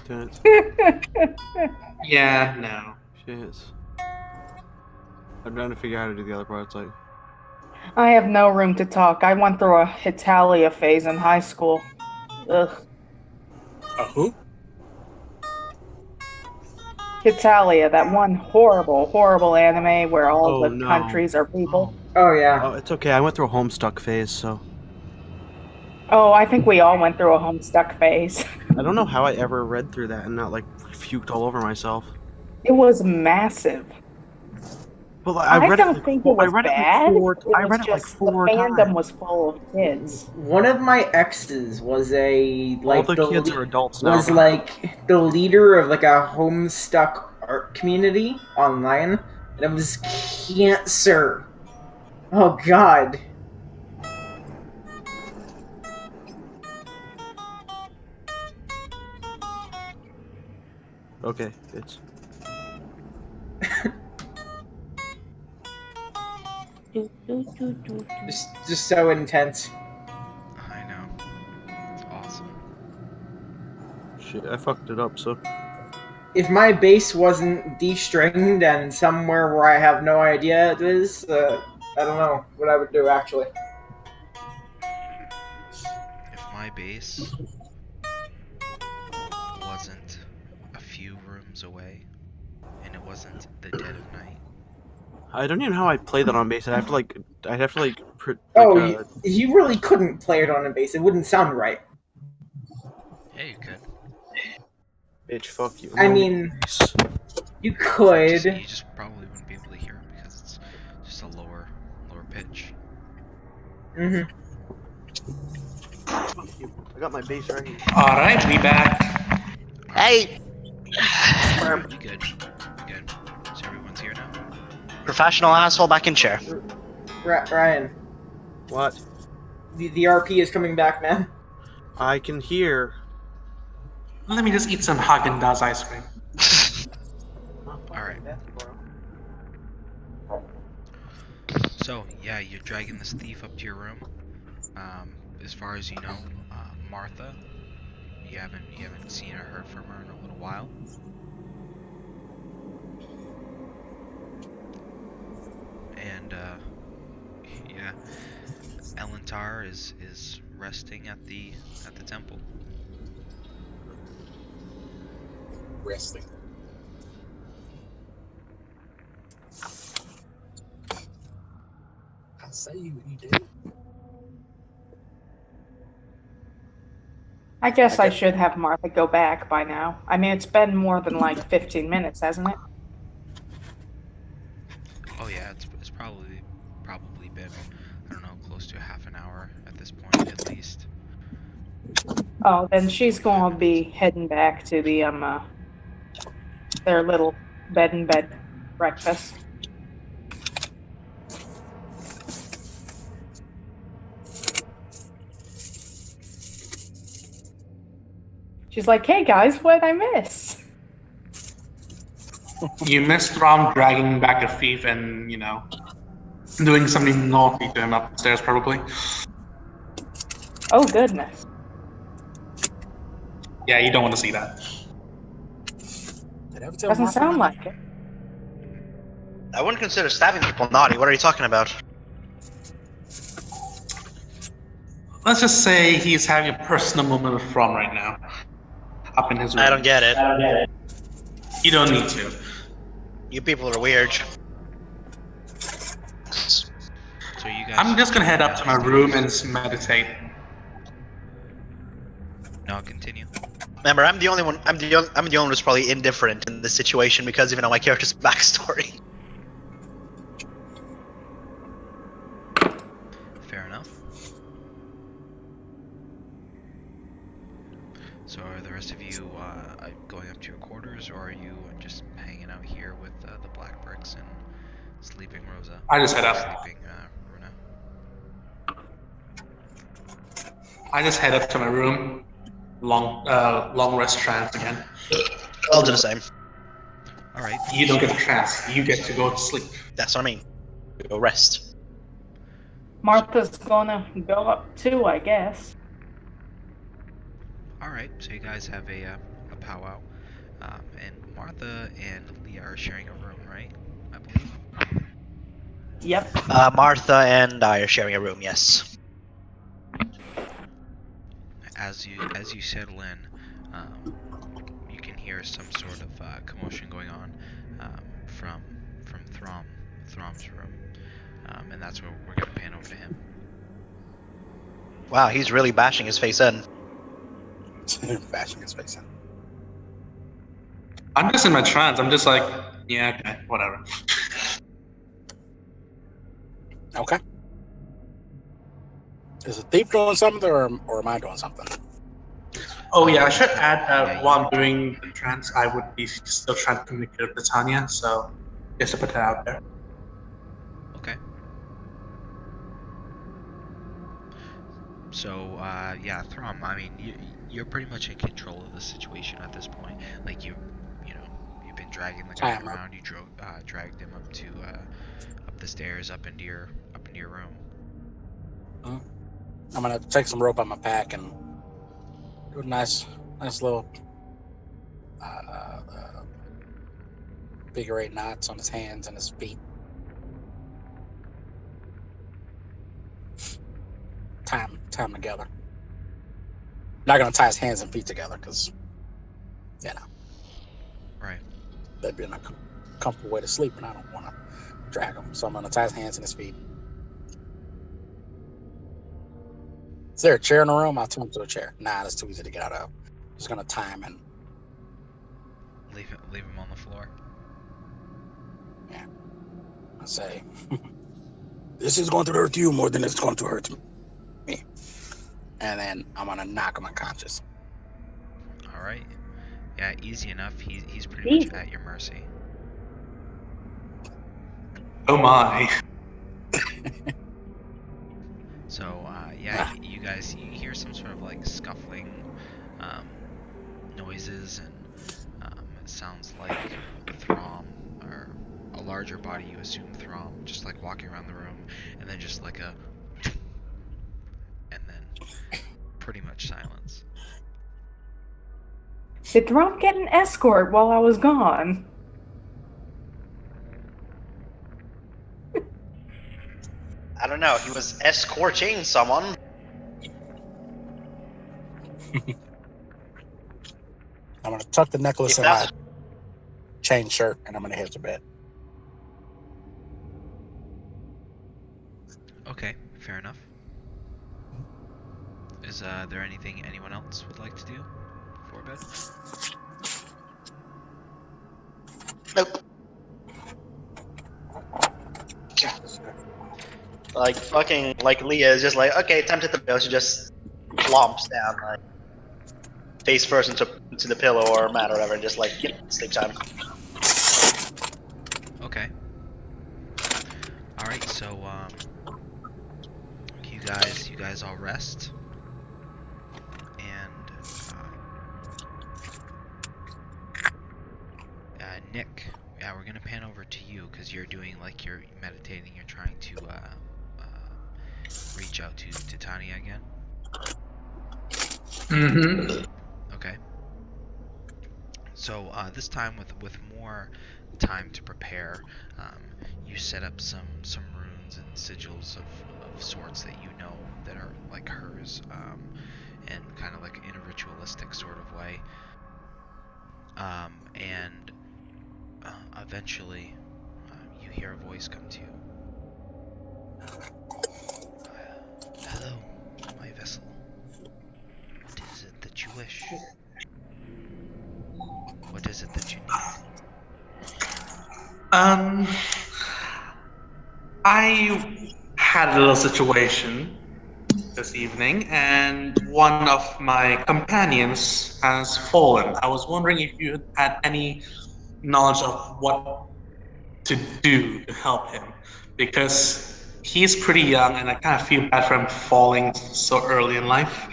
Tense. Yeah, no. Shit. I'm trying to figure out how to do the other parts. Like, I have no room to talk. I went through a Hitalia phase in high school. Ugh. Who? Hitalia, that one horrible anime where all Oh, the no. countries are people. Oh yeah. oh, it's okay. I went through a Homestuck phase, so Oh, I think we all went through a Homestuck phase. I don't know how I ever read through that and not like puked all over myself. It was massive. Well, I read don't it like think four, it was I read bad. It like 4, It I was read it like just 4 the fandom times. was full of kids. One of my exes was All the kids are adults now. was like the leader of like a Homestuck art community online, and it was cancer. Oh god. Okay, it's Just so intense. Shit, I fucked it up, so. If my base wasn't de-stringed and somewhere where I have no idea it is, I don't know what I would do actually. If my base wasn't a few rooms away and it wasn't the dead of night. I don't even know how I play that on base. I'd have to You really couldn't play it on a base. It wouldn't sound right. Yeah, you could. bitch, fuck you. I mean, you could. You just probably wouldn't be able to hear him because it's just a lower pitch. Mm-hmm. I got my base right here. Alright, we back. Hey! You good? Good. So everyone's here now? Professional asshole back in chair. Ryan, What? the RP is coming back, man. I can hear. Let me just eat some Haagen-Dazs ice cream. Alright. So, yeah, you're dragging this thief up to your room. As far as you know, Martha, you haven't seen or heard from her in a little while. And yeah, Elentar is resting at the temple. Resting. I say you did. I guess I should have Martha go back by now. I mean, it's been more than like 15 minutes, hasn't it? Oh yeah, it's probably been, I don't know, close to half an hour at this point at least. Oh, then she's 45 going to be minutes. heading back to the their little bed in bed breakfast. She's like, "Hey guys, what did I miss?" You missed Rom dragging back a thief and, doing something naughty to him upstairs, probably. Oh goodness. Yeah, you don't want to see that. Did I ever tell Doesn't Martha sound nothing? like it. I wouldn't consider stabbing people naughty. What are you talking about? Let's just say he's having a personal moment with Rom right now. Up in his room. I don't get it. You don't need to. You people are weird. So you guys. I'm just gonna head up to my room and downstairs. meditate. No, continue. Remember, I'm the only one. I'm the only one who's probably indifferent in this situation because even though my character's backstory. Fair enough. So are the rest of you going up to your quarters, or are you just hanging out here with the Black Bricks and sleeping Rosa? I just head up. Sleeping Runa. I just head up to my room. Long rest trance again. I'll do the same. All right. You don't get the trance. You get to go to sleep. That's what I mean. Go rest. Martha's gonna go up too, I guess. All right. So you guys have a powwow, and Martha and Leah are sharing a room, right? I believe. Yep. Martha and I are sharing a room. Yes. As you settle in, you can hear some sort of commotion going on from Throm's room, and that's where we're gonna pan over to him. Wow, he's really bashing his face in. Bashing his face in. I'm just in my trance. I'm just like, yeah, okay, whatever. Okay. Is the thief doing something, or am I doing something? Oh yeah, I should add that while I'm doing the trance, I would be still trying to communicate with Tanya, so just to put that out there. Okay. So, yeah, Throm, I mean, you're pretty much in control of the situation at this point. Like, you've been dragging the guy around. You dragged him up to, up the stairs, up into your room. I'm gonna take some rope out my pack and do a nice little figure eight knots on his hands and his feet. Tie him together. Not gonna tie his hands and feet together because, you know, Right. that'd be an uncomfortable way to sleep, and I don't want to drag him. So I'm gonna tie his hands and his feet. Is there a chair in the room? I'll turn him to a chair. Nah, that's too easy to get out of. Just gonna tie him and Leave him on the floor. yeah. I say, this is going to hurt you more than it's going to hurt me. And then I'm gonna knock him unconscious. All right. Yeah, easy enough. He's pretty Easy. much at your mercy. Oh my. So yeah, you guys hear some sort of like scuffling noises, and it sounds like Throm, or a larger body, you assume Throm, just like walking around the room, and then just like a, and then pretty much silence. Did Throm get an escort while I was gone? I don't know. He was escorting someone. I'm gonna tuck the necklace If in my that's chain shirt, and I'm gonna head to bed. Okay, fair enough. Is there anything anyone else would like to do before bed? nope. Like fucking like Leah is just like, okay, time to hit the pillow. She just plumps down like face first into the pillow or mat or whatever, and just like sleep time. Okay. All right. So you guys all rest, and Nick, yeah, we're gonna pan over to you because you're doing like you're meditating. You're trying to reach out to Tanya again. Mm-hmm. Okay. So this time with more time to prepare, you set up some runes and sigils of sorts that you know that are like hers, and kind of like in a ritualistic sort of way. And eventually, you hear a voice come to you. Hello, my vessel. What is it that you wish? What is it that you need? I had a little situation this evening, and one of my companions has fallen. I was wondering if you had any knowledge of what to do to help him, because he's pretty young, and I kind of feel bad for him falling so early in life.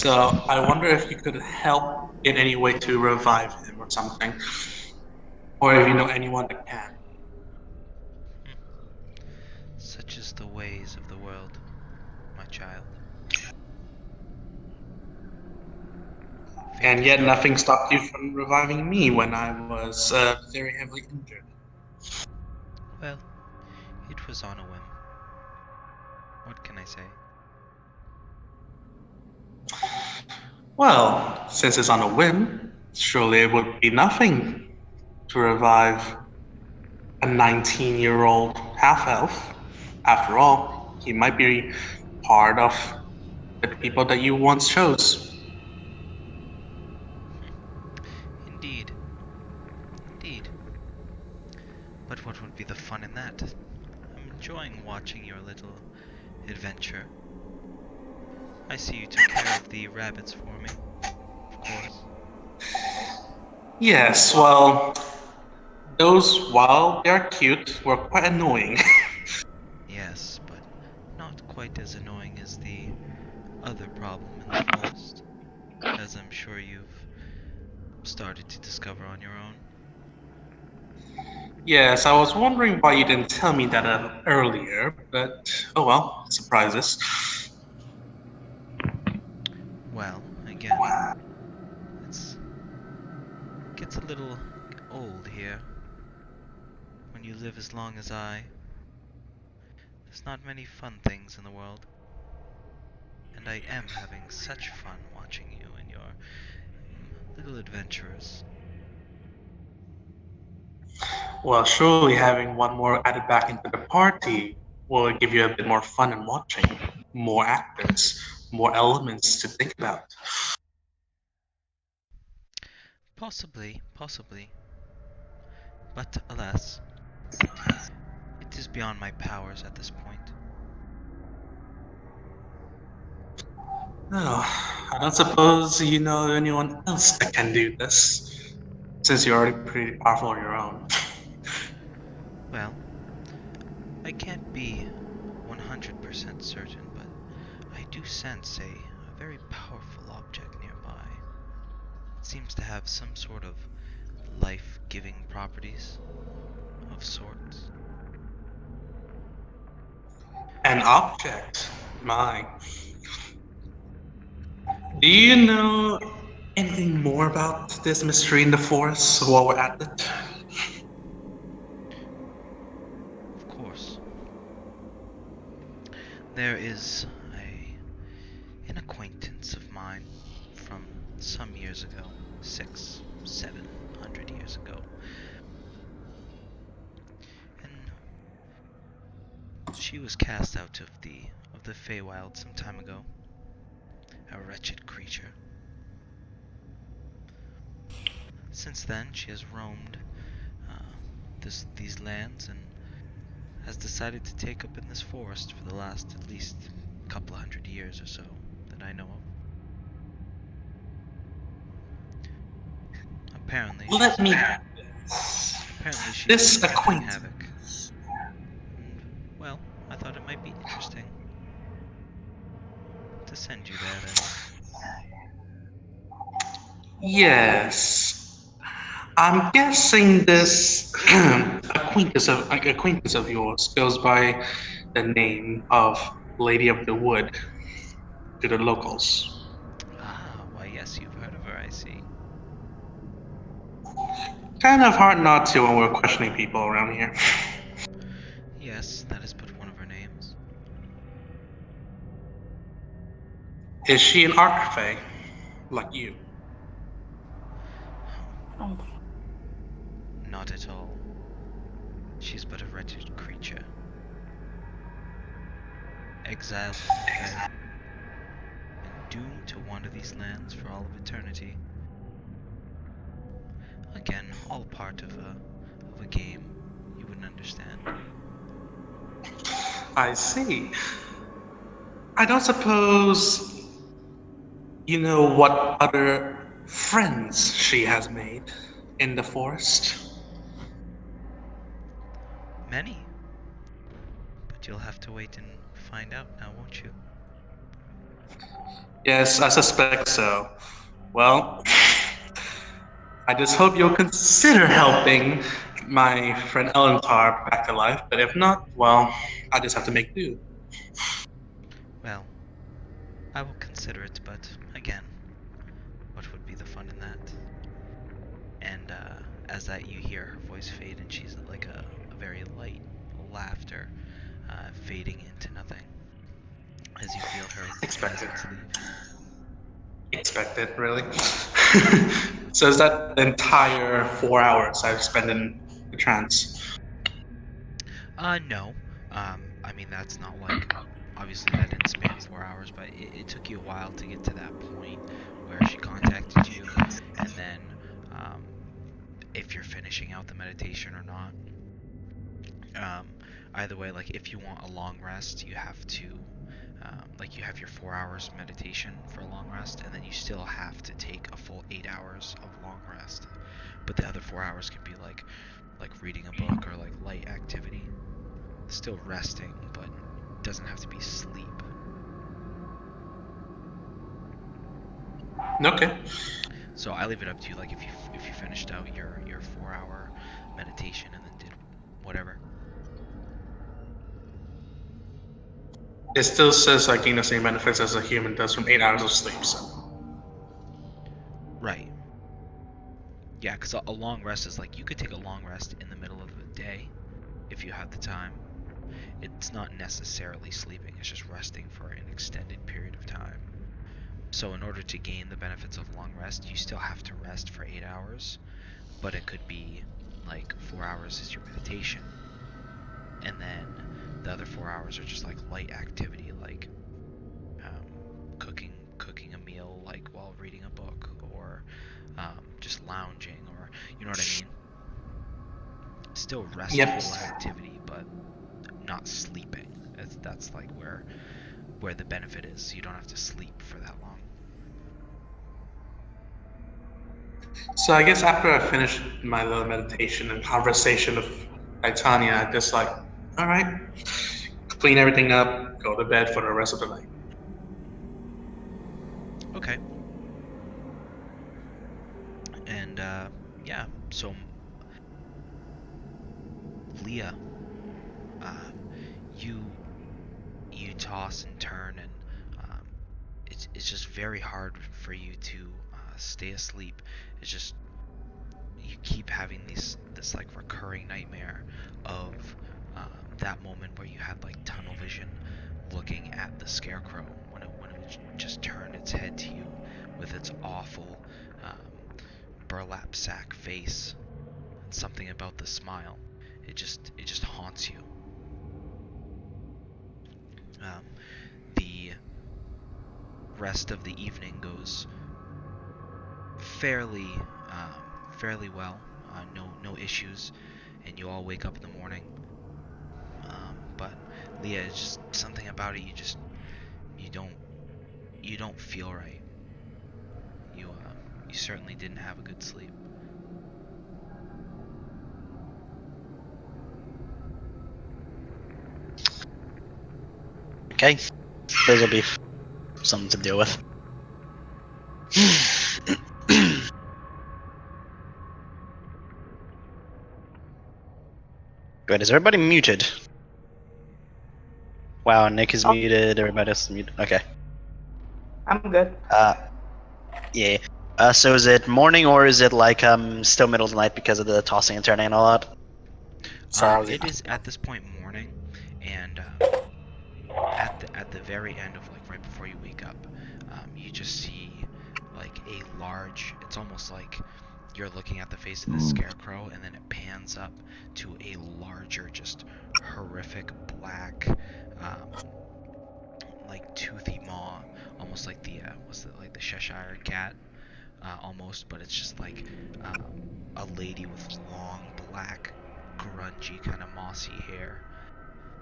So I wonder if you could help in any way to revive him or something, or if you know anyone that can. Such is the ways of the world, my child. Fate And is yet not. nothing stopped you from reviving me when I was very heavily injured. Well, it was on a whim. What can I say? Well, since it's on a whim, surely it would be nothing to revive a 19-year-old half-elf. After all, he might be part of the people that you once chose. Indeed. Indeed. But what would be the fun in that? I'm enjoying watching your little adventure. I see you took care of the rabbits for me, of course. Yes, well, those, while they are cute, were quite annoying. Yes, but not quite as annoying as the other problem in the forest, as I'm sure you've started to discover on your own. Yes, I was wondering why you didn't tell me that earlier, but oh well, surprises. Well, again, it's gets a little old here. When you live as long as I, there's not many fun things in the world. And I am having such fun watching you and your little adventures. Well, surely having one more added back into the party will give you a bit more fun in watching. More actors, more elements to think about. Possibly, possibly. But alas, it is beyond my powers at this point. Oh, I don't suppose you know anyone else that can do this, since you're already pretty powerful on your own. Well, I can't be 100% certain, but I do sense a very powerful object nearby. It seems to have some sort of life-giving properties of sorts. An object? My. Do you know anything more about this mystery in the forest while we're at it? Of course, there is an acquaintance of mine from some years ago, 700 years ago, and she was cast out of the Feywild some time ago. A wretched creature. Since then, she has roamed these lands and has decided to take up in this forest for the last at least couple of 100 years or so that I know of. Apparently, Let me. she's been This wreaking acquaintance. havoc. And, well, I thought it might be interesting to send you there, that is. Yes. I'm guessing this acquaintance of yours goes by the name of Lady of the Wood to the locals. Ah, why yes, you've heard of her, I see. Kind of hard not to when we're questioning people around here. Yes, that is but one of her names. Is she an archfey, like you? Oh, Not at all. She's but a wretched creature, exiled from the Fae, and doomed to wander these lands for all of eternity. Again, all part of a game you wouldn't understand. I see. I don't suppose you know what other friends she has made in the forest. Many, but you'll have to wait and find out now, won't you? Yes, I suspect so. Well, I just hope you'll consider helping my friend Elentar back to life, but if not, well, I just have to make do. Well, I will consider it, but again, what would be the fun in that? And as that you hear her voice fade and she's like a very light laughter fading into nothing as you feel her Expected. presence leave. Expected, really. So is that the entire 4 hours I've spent in the trance? No. I mean, that's not like, obviously that didn't span 4 hours, but it took you a while to get to that point where she contacted you, and then um, if you're finishing out the meditation or not. Um, Either way, like if you want a long rest, you have to, like you have your 4 hours meditation for a long rest, and then you still have to take a full 8 hours of long rest. But the other 4 hours can be like reading a book or like light activity. Still resting, but doesn't have to be sleep. Okay. So I leave it up to you. Like if you finished out your 4 hour meditation and then did whatever. It still says I gain the same benefits as a human does from 8 hours of sleep, so. Right. Yeah, because a long rest is like you could take a long rest in the middle of the day if you have the time. It's not necessarily sleeping, it's just resting for an extended period of time. So, in order to gain the benefits of long rest, you still have to rest for 8 hours, but it could be like 4 hours is your meditation, and then the other 4 hours are just like light activity, like cooking a meal, like while reading a book, or just lounging, or you know what I mean. Still Yep. restful activity, but not sleeping. That's like where the benefit is. You don't have to sleep for that long. So I guess after I finish my little meditation and conversation with Titania, I just like, all right, clean everything up, go to bed for the rest of the night. Okay. And yeah, so Leah, uh, you you toss and turn, and um, it's just very hard for you to stay asleep. It's just you keep having this like recurring nightmare of that moment where you had like tunnel vision, looking at the scarecrow when it would just turn its head to you with its awful burlap sack face, and something about the smile. It just haunts you. Um, the rest of the evening goes fairly fairly well. No issues, and you all wake up in the morning. But Leah, it's just something about it. You don't you don't feel right. You certainly didn't have a good sleep. Okay, this will be something to deal with. Good. Is everybody muted? Wow, Nick is Oh. muted. Everybody else is muted. Okay. I'm good. Yeah. So is it morning or is it like still middle of the night because of the tossing and turning and all that? Sorry. It is at this point morning, and at the very end of like right before you wake up, you just see like a large. It's almost like you're looking at the face of the scarecrow, and then it pans up to a larger, just horrific black, um, like toothy maw, almost like the what's it like the Cheshire cat, almost, but it's just like a lady with long black, grungy kind of mossy hair,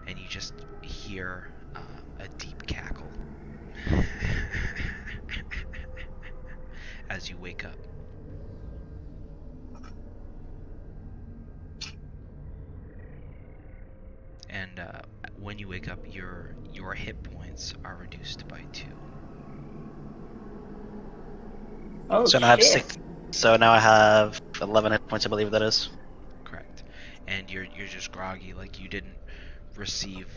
and you just hear a deep cackle as you wake up. And when you wake up, your hit points are reduced by 2. Oh So now I have shit. 6. So now I have 11 hit points, I believe that is. Correct. And you're just groggy, like you didn't receive,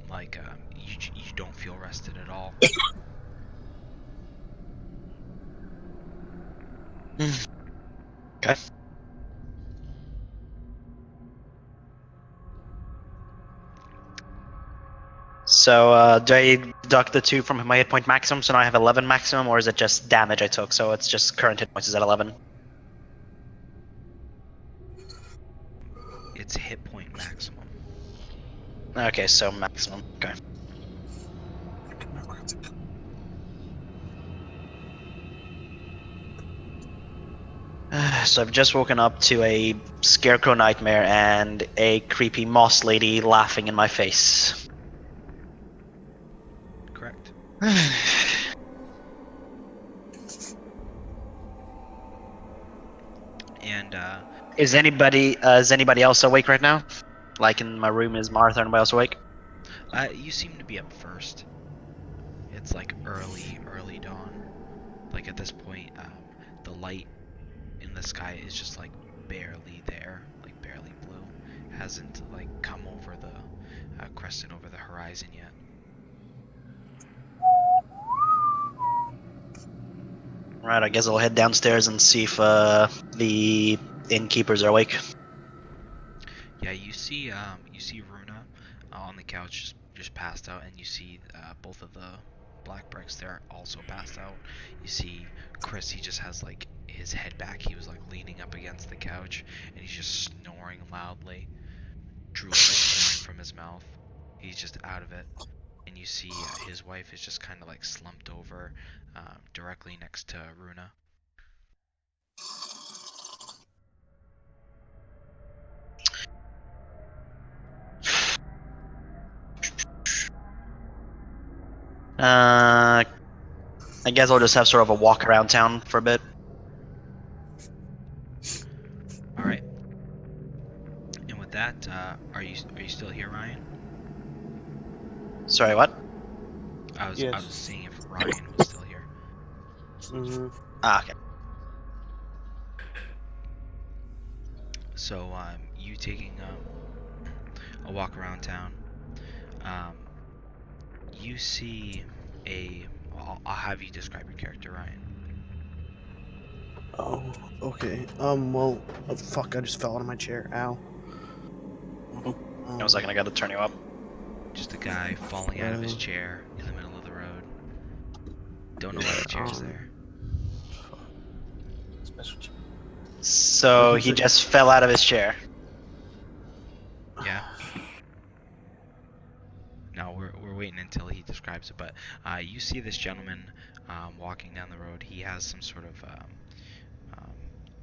like you don't feel rested at all. Okay. So do I deduct the 2 from my hit point maximum, so now I have 11 maximum, or is it just damage I took, so it's just current hit points is at 11? It's hit point maximum. Okay, so maximum. Okay. So I've just woken up to a scarecrow nightmare and a creepy moss lady laughing in my face. Correct. And Is anybody else awake right now? Like in my room, is Martha? Anybody else awake? you seem to be up first. It's like early dawn. Like at this point, the light in the sky is just like barely there, like barely blue. Hasn't like come over the crested over the horizon yet. Right, I guess I'll head downstairs and see if the innkeepers are awake. Yeah, you see Runa on the couch just passed out, and you see both of the black bricks there also passed out. You see Chris, he just has like his head back. He was like leaning up against the couch, and he's just snoring loudly. Drool is pouring from his mouth. He's just out of it. And you see his wife is just kind of like slumped over directly next to Runa. I guess I'll just have sort of a walk around town for a bit. All right. And with that, are you still here, Ryan? Sorry, what? I was Yes. seeing if Ryan was still here. Mm-hmm. Ah, okay. So you taking a walk around town. Um, you see a. I'll have you describe your character, Ryan. Oh, okay. Well, oh, fuck! I just fell out of my chair. Ow. Hang on a second, I gotta turn you up. Just a guy falling out of his chair in the middle of the road. Don't know why the chair's there. So he just fell out of his chair. Yeah. No, we're waiting until he describes it. But you see this gentleman walking down the road. He has some sort of um,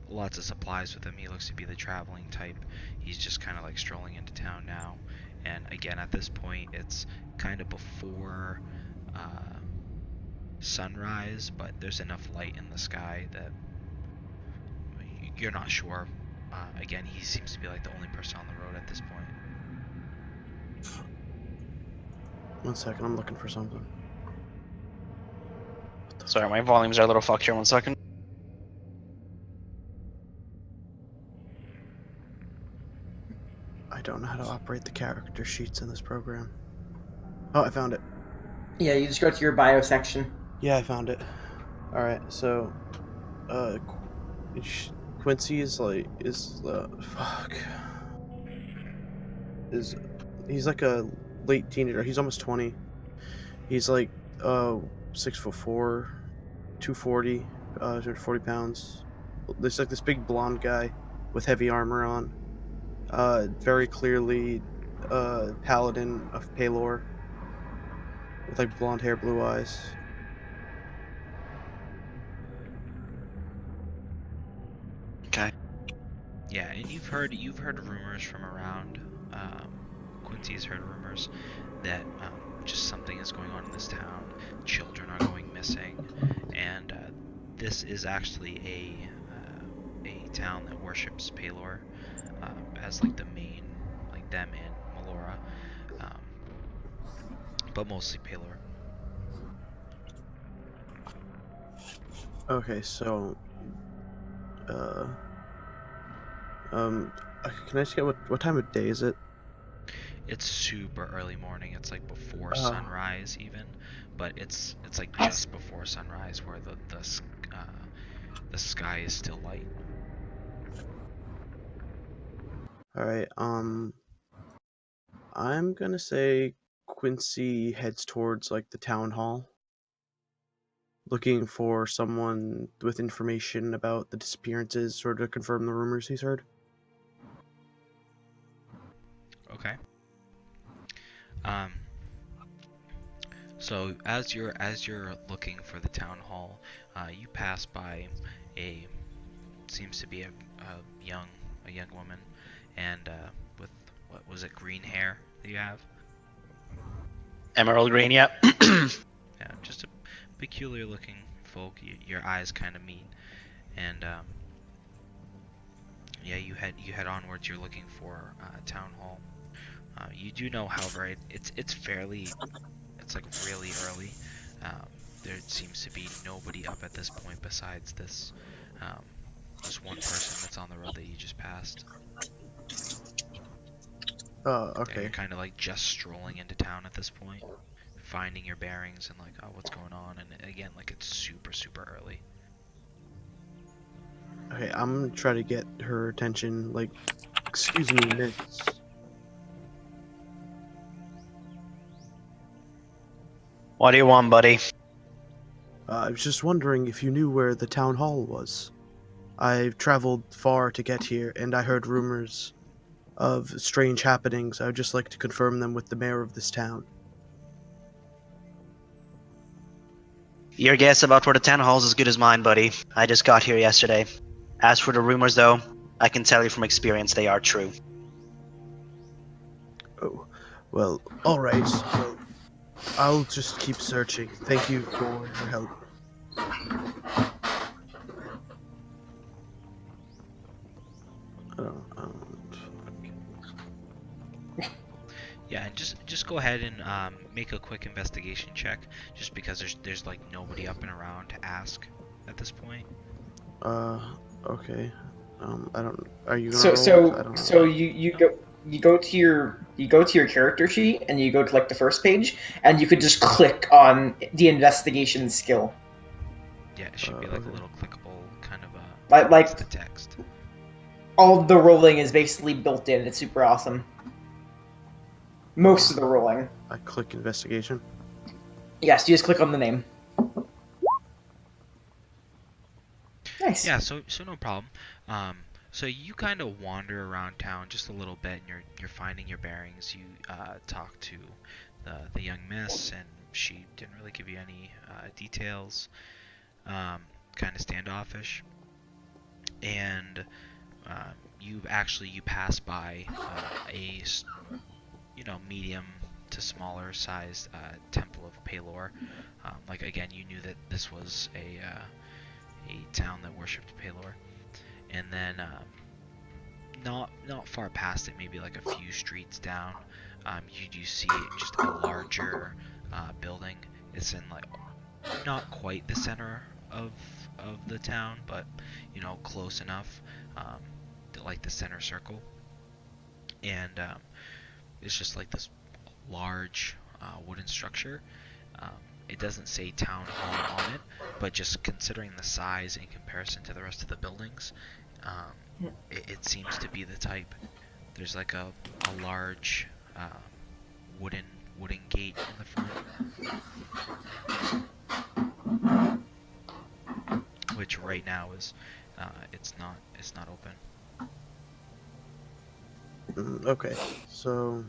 lots of supplies with him. He looks to be the traveling type. He's just kind of like strolling into town now. And again, at this point, it's kind of before sunrise, but there's enough light in the sky that you're not sure. Again, he seems to be like the only person on the road at this point. 1 second, I'm looking for something. Sorry, my volumes are a little fucked here. 1 second. I don't know how to operate the character sheets in this program. Oh, I found it. Yeah, you just go to your bio section. Yeah, I found it. All right, so, Quincy is fuck. He's like a late teenager. He's almost 20. He's like 6'4", 240, 240 pounds. There's like this big blonde guy with heavy armor on. Very clearly, paladin of Palor, with like blonde hair, blue eyes. Okay. Yeah, and you've heard rumors from around. Quincy has heard rumors that just something is going on in this town. Children are going missing, and this is actually a town that worships Palor as like the main, like them in Melora, um, but mostly Palor. Okay, so, can I just get what time of day is it? It's super early morning. It's like before sunrise even, but it's like just before sunrise where the sky is still light. All right. I'm gonna say Quincy heads towards like the town hall, looking for someone with information about the disappearances, sort of confirm the rumors he's heard. Okay. Um. So as you're looking for the town hall, you pass by a seems to be a young a young woman, and with what was it, green hair that you have? Emerald green, yeah. Yeah, just a peculiar looking folk. Your eyes kind of meet, and yeah, you head onwards. You're looking for town hall. You do know, however, it's fairly it's like really early. Um, there seems to be nobody up at this point besides um, this one person that's on the road that you just passed. Yeah, Okay. you're kind of like just strolling into town at this point, finding your bearings and like, oh, what's going on? And again, like it's super early. Okay, I'm gonna try to get her attention. Like, excuse me, miss. What do you want, buddy? I was just wondering if you knew where the town hall was. I've traveled far to get here, and I heard rumors of strange happenings. I would just like to confirm them with the mayor of this town. Your guess about where the town hall's as good as mine, buddy. I just got here yesterday. As for the rumors, though, I can tell you from experience they are true. Oh, well, all right. Well, I'll just keep searching. Thank you for your help. Yeah, and just go ahead and make a quick investigation check, just because there's like nobody up and around to ask at this point. Okay. I don't. Are you gonna So roll? I so don't know. so you go to your character sheet and you go to like the first page and you could just click on the investigation skill. Yeah, it should be like a Okay. little clickable kind of Like the text. all the rolling is basically built in. It's super awesome. Most of the rolling. I click investigation. Yes, you just click on the name. Nice. Yeah, so no problem. So you kind of wander around town just a little bit, and you're finding your bearings. You talk to the young miss, and she didn't really give you any details. Kind of standoffish, and you pass by a medium to smaller sized temple of Pelor. Like again, you knew that this was a town that worshipped Pelor, and then not far past it, maybe like a few streets down, you do see just a larger building. It's in like not quite the center of the town, but close enough to like the center circle, and it's just like this large wooden structure. It doesn't say town hall on it, but just considering the size in comparison to the rest of the buildings, it seems to be the type. There's like a large wooden gate in the front, which right now is it's not open. Okay, so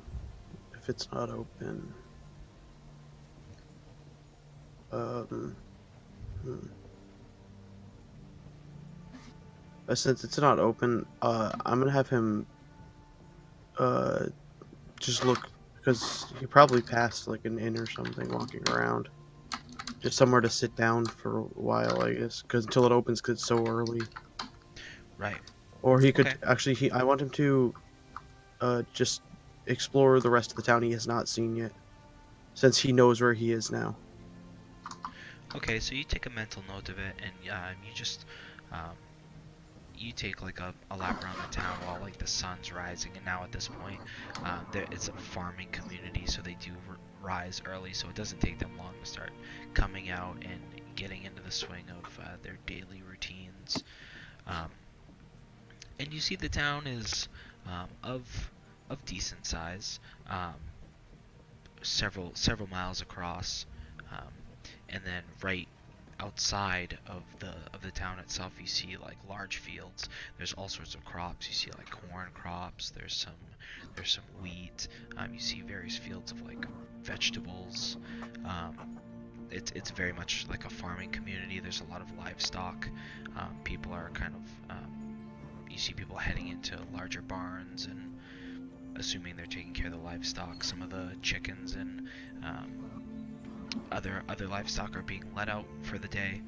if it's not open, since it's not open, I'm gonna have him just look, because he probably passed like an inn or something, walking around, just somewhere to sit down for a while, I guess, because until it opens, because it's so early. Right. Or he could Okay. actually, I want him to just explore the rest of the town he has not seen yet, since he knows where he is now. Okay, so you take a mental note of it, and you just you take like a lap around the town while like the sun's rising. And now at this point, it's a farming community, so they do rise early, so it doesn't take them long to start coming out and getting into the swing of their daily routines. And you see the town is of decent size, several miles across, and then right outside of the town itself, you see like large fields. There's all sorts of crops. You see like corn crops. There's some wheat. You see various fields of like vegetables. It's very much like a farming community. There's a lot of livestock. People are kind of you see people heading into larger barns and assuming they're taking care of the livestock. Some of the chickens and other livestock are being let out for the day.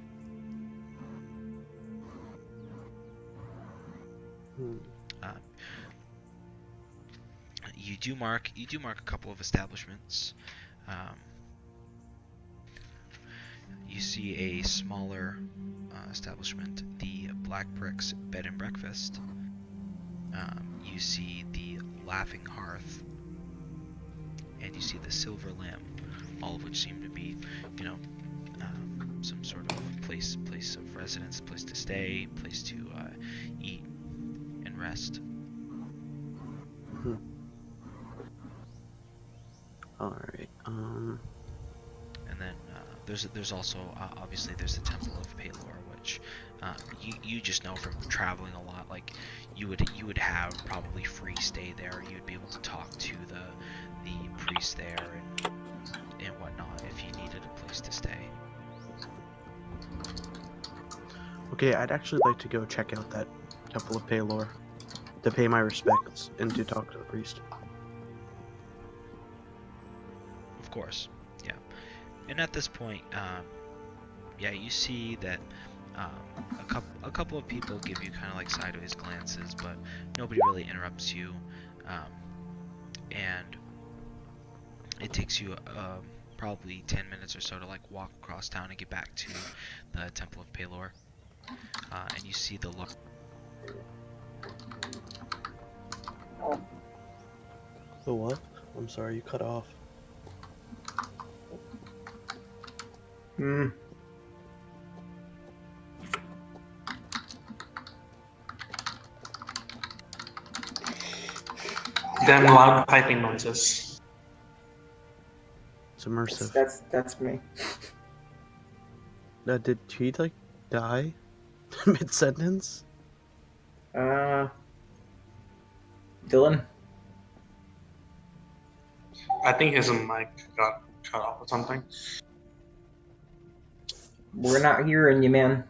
You do mark a couple of establishments. You see a smaller establishment, the Black Bricks Bed and Breakfast. You see the Laughing Hearth, and you see the Silver Lamp, all of which seem to be, some sort of place of residence, place to stay, place to eat and rest. All right. And then there's also obviously there's the Temple of Palor, which you just know from traveling a lot. Like you would have probably free stay there. You'd be able to talk to the priest there and whatnot if you needed a place to stay. Okay, I'd actually like to go check out that Temple of Palor to pay my respects and to talk to the priest. Of course, yeah. And at this point, yeah, you see that a couple of people give you kind of like sideways glances, but nobody really interrupts you. And it takes you probably 10 minutes or so to like walk across town and get back to the Temple of Palor. And you see the The what? I'm sorry, you cut off. Then loud piping noises. It's immersive. That's me. Did he like die mid sentence? Dylan. I think his mic got cut off or something. We're not hearing you, man.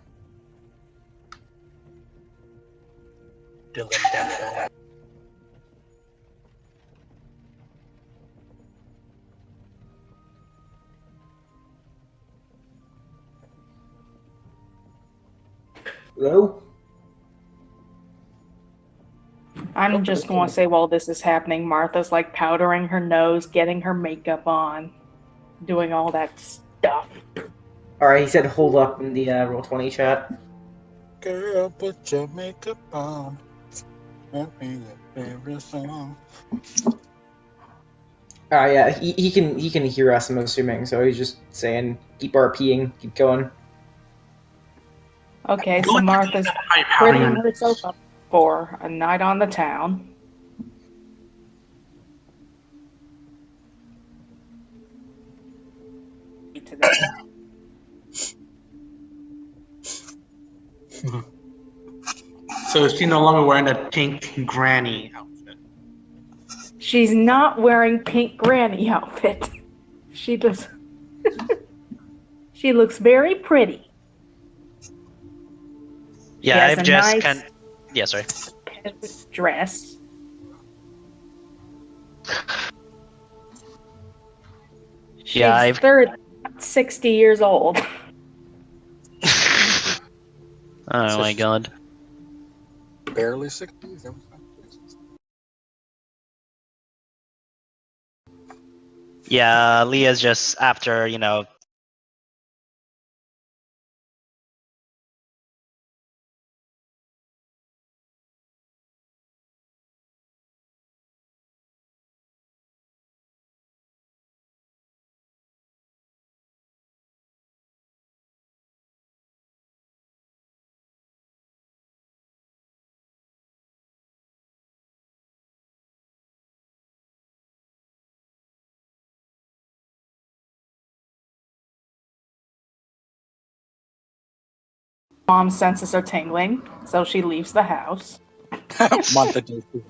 Dylan Deathbed. Hello? I'm just going to say while this is happening, Martha's like powdering her nose, getting her makeup on, doing all that stuff. Alright, he said hold up in the Roll20 chat. Girl, put your makeup on. Let me your favorite song. Yeah, he can hear us, I'm assuming, so he's just saying keep RPing, keep going. Okay, so Martha's How prettying herself up for a night on the town. So is she no longer wearing that pink granny outfit? She's not wearing pink granny outfit. She does. She looks very pretty. She Yeah, has I've a just nice yeah, sorry. dress. She's Yeah, I've 60 years old. Oh my god. Barely 60. Yeah, Leah's just after, you know, Mom's senses are tingling, so she leaves the house. Month of day 2.